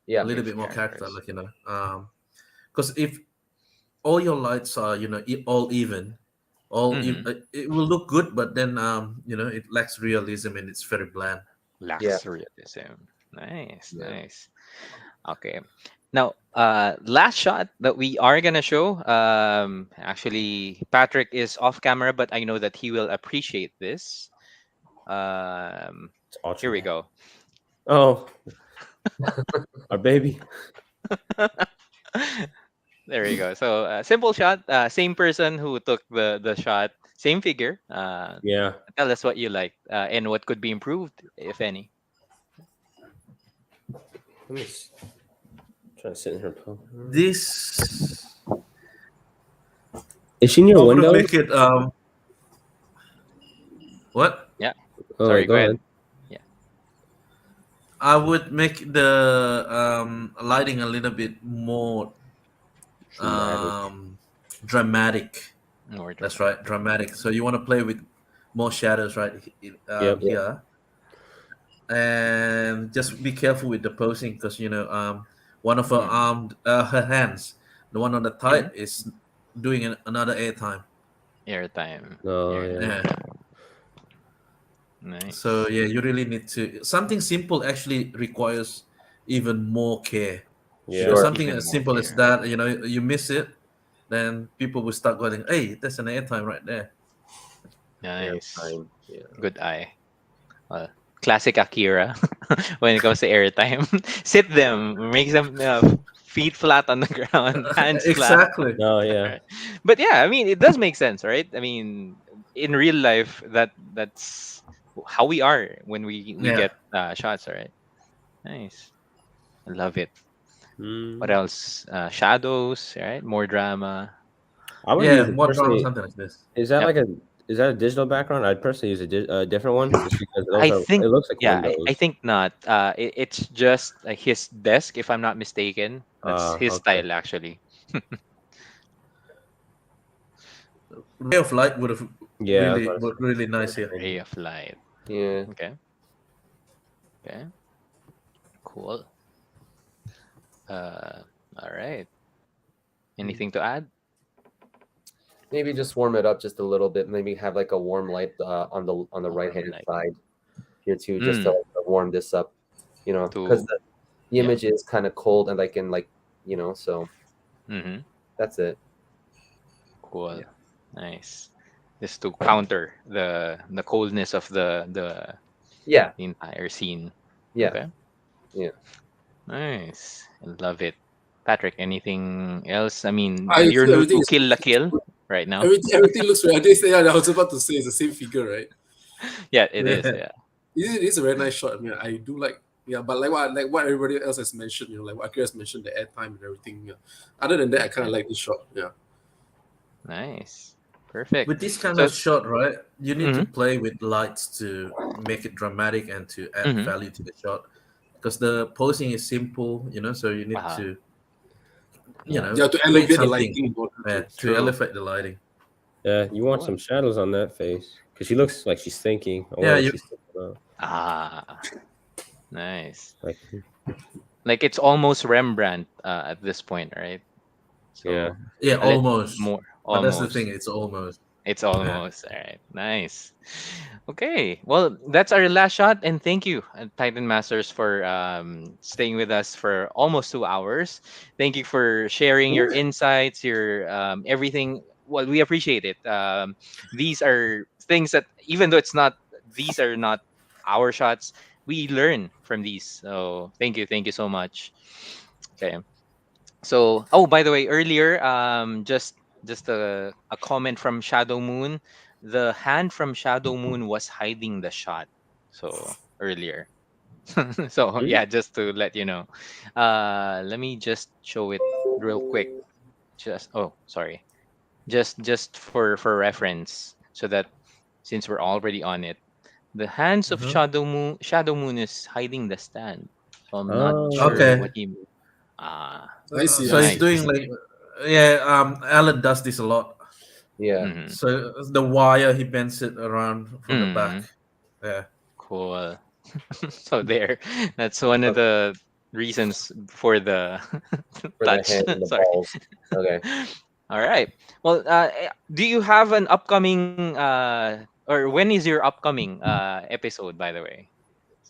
Yeah. A little Gives bit more character, characters. like because if all your lights are all even, it will look good, but then it lacks realism and it's very bland. Lacks realism. Nice, nice. Okay. Now, last shot that we are gonna show. Actually, Patrick is off camera, but I know that he will appreciate this. Here we go. Oh, our baby. There we go. So, simple shot. Same person who took the shot. Same figure. Yeah. Tell us what you like and what could be improved, if any. Let me try to sit in her. This Is she in your I'm gonna window? make it what? Yeah. Oh, Sorry, go ahead. Yeah. I would make the lighting a little bit more dramatic. More That's right, dramatic. So you want to play with more shadows, right? Here, and just be careful with the posing because one of her her hands, the one on the tight, is doing another airtime. Airtime. Oh, Yeah. Nice. So yeah, you really need to. Something simple actually requires even more care. Yeah. Because something Even as more simple as care. that, you miss it, then people will start going, "Hey, that's an airtime right there." Nice. Yeah. Good eye. Classic Akira when it comes to airtime. Sit them, make them feet flat on the ground, hands flat. Exactly. Oh, yeah. But yeah, I mean, it does make sense, right? I mean, in real life, that's how we are when we get shots, all right? Nice. I love it. What else? Shadows, right? More drama. I would Yeah, use more drama, personally. something like this. Is that Yep. is that a digital background? I'd personally use a different one just because I think, it looks like yeah, windows. I think not. It's just his desk, if I'm not mistaken. That's his Okay. style, actually. Ray of light would have Yeah. really nice here. Ray of light. Yeah. Okay. Okay. Cool. All right. Anything to add? Maybe just warm it up just a little bit. Maybe have like a warm light on the right hand light. side here too, just to warm this up. To- Because the image is kind of cold and so that's it. Cool. Nice. Just to counter the coldness of the Yeah. entire scene. Yeah. Okay. Yeah. Nice. I love it. Patrick, anything else? I mean, I you're feel new everything to is- Kill la Kill, right now. Everything looks right. I was about to say it's the same figure, right? Yeah, it is. Yeah. It is a very nice shot. I mean, I do like, but like what everybody else has mentioned, like what Akira has mentioned, the airtime and everything. Yeah. Other than that, I kind of like this shot. Yeah. Nice. Perfect. With this kind So- of shot, right, you need to Mhm. play with lights to make it dramatic and to add Mhm. value to the shot. Because the posing is simple, so you need Uh-huh. to, To create elevate the something, lighting. to True. elevate the lighting. Yeah, you want some shadows on that face because she looks like she's thinking. Or Yeah, like you- she's thinking about. Nice. Like, Like it's almost Rembrandt at this point, right? So yeah. Yeah, a lit- almost. more. But that's the Almost. thing, it's almost. It's almost all right. Nice. Okay. Well, that's our last shot, and thank you, Titan Masters, for staying with us for almost 2 hours. Thank you for sharing your insights, your everything. Well, we appreciate it. These are things that, even though these are not our shots, we learn from these. So thank you so much. Okay. So, oh, by the way, earlier, just a comment from Shadow Moon. The hand from Shadow Moon was hiding the shot. So earlier. So yeah, just to let you know. Let me just show it real quick. Sorry. Just for reference, so that since we're already on it, the hands of Mhm. Shadow Moon is hiding the stand. So I'm not Oh. sure Okay. what he means. Ah. I see. So I he's see. doing like, Alan does this a lot. Yeah. Mhm. So the wire, he bends it around from the back. Yeah. Cool. So there, that's one of the reasons for the For touch. the hand and the Sorry. balls. Okay. All right. Well, do you have an upcoming or when is your upcoming episode, by the way?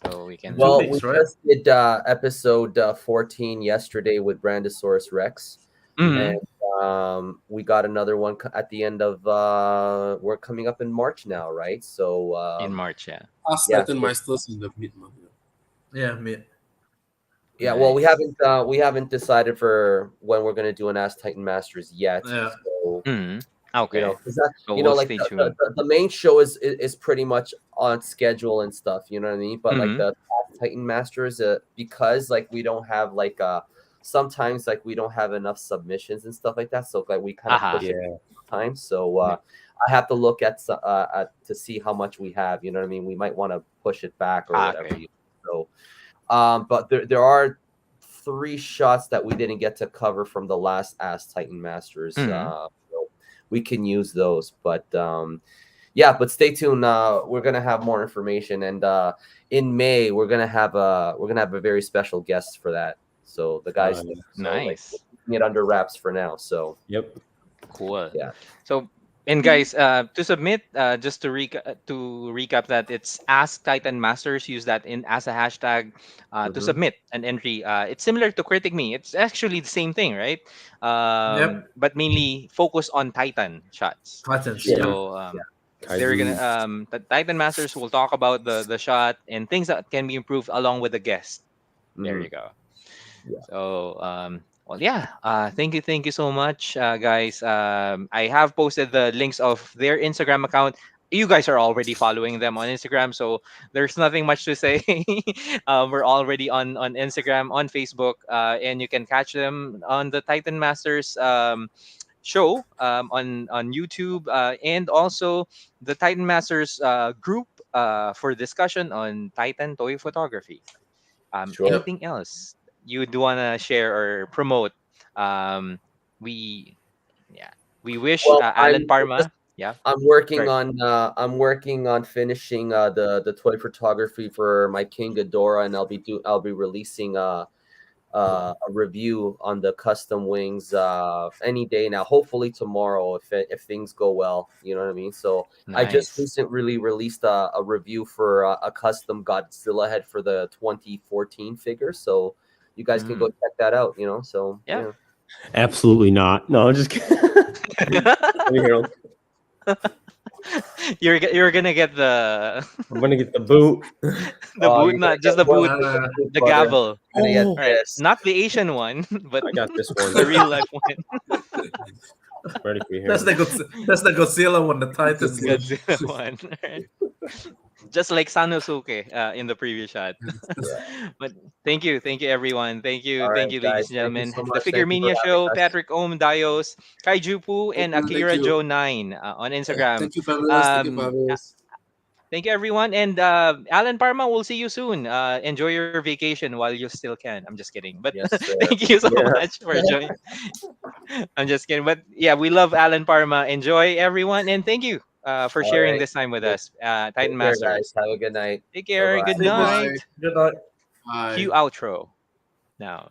So we can. Well, weeks, we right? just did episode 14 yesterday with Brandosaurus Rex. Mhm. And we got another one at the end of we're coming up in March now, right? So In March, yeah. Ask Yeah. Titan Masters in the mid month. Yeah, me. yeah, well, Nice. we haven't decided for when we're gonna do an Ask Titan Masters yet. Yeah. So Mhm. Okay. 'cause that, So you know, we'll like stay the, tuned. the main show is pretty much on schedule and stuff, you know what I mean? But like Mhm. the Ask Titan Masters, because like we don't have like sometimes like we don't have enough submissions and stuff like that, so like we kind of Aha. push it Yeah. time. So I have to look at to see how much we have. You know what I mean? We might want to push it back or whatever. Okay. So, but there are 3 shots that we didn't get to cover from the last Ask Titan Masters. Mhm. So we can use those, but yeah. But stay tuned. We're gonna have more information, and in May we're gonna have a very special guest for that. So the guys, yeah. so, like, Nice. keeping it under wraps for now. So Yep. Cool. yeah. So, and guys, to submit, just to recap that it's Ask Titan Masters. Use that in as a hashtag to Mhm. submit an entry. It's similar to Critic Me. It's actually the same thing, right? Yep. But mainly focus on Titan shots. Patterns. Yeah. Yeah. So they're gonna the Titan Masters will talk about the shot and things that can be improved along with the guest. There Mhm. you go. Yeah. So well, yeah. Thank you so much, guys. I have posted the links of their Instagram account. You guys are already following them on Instagram, so there's nothing much to say. We're already on Instagram, on Facebook, and you can catch them on the Titan Masters show on YouTube, and also the Titan Masters group for discussion on Titan toy photography. Sure. Anything else you do want to share or promote? Um, we yeah, we wish Well, Alan Parma. Yeah, I'm working sorry. on finishing the toy photography for my King Ghidorah, and I'll be releasing a review on the custom wings any day now, hopefully tomorrow if things go well, you know what I mean. So I just Nice. recently released a review for a custom Godzilla head for the 2014 figure, so you guys can go check that out, you know. So Yeah. Absolutely not. No, I'm just kidding. Let me hear 'em. You're gonna get the I'm gonna get the boot. the boot, you're not gonna just get the boot, Uh, the butter. gavel. You're gonna get Oh. All right, this. not the Asian one, but I got this one. the real life one. Ready for your That's the that's the Godzilla one, the Titan. Godzilla one. Just like Sanosuke in the previous shot. But thank you everyone. Thank you, All right, ladies guys. and Thank you gentlemen. so The much. Figure Thank you for Mania having Show, us. Patrick Ohm Dios, Kaijupu, and Thank you, Akira thank you. Joe 9 on Instagram. Thank you, Fabulous. Thank you, Um, Fabulous. Thank you, everyone. And Alan Parma, we'll see you soon. Enjoy your vacation while you still can. I'm just kidding. But Yes, sir. thank you so Yeah. much for joining. I'm just kidding. But yeah, we love Alan Parma. Enjoy, everyone. And thank you for All sharing right. this time with Take us, Titan care, Masters. guys. Have a good night. Take care. Bye-bye. Good Say bye. night. Good night. Bye. Cue outro now.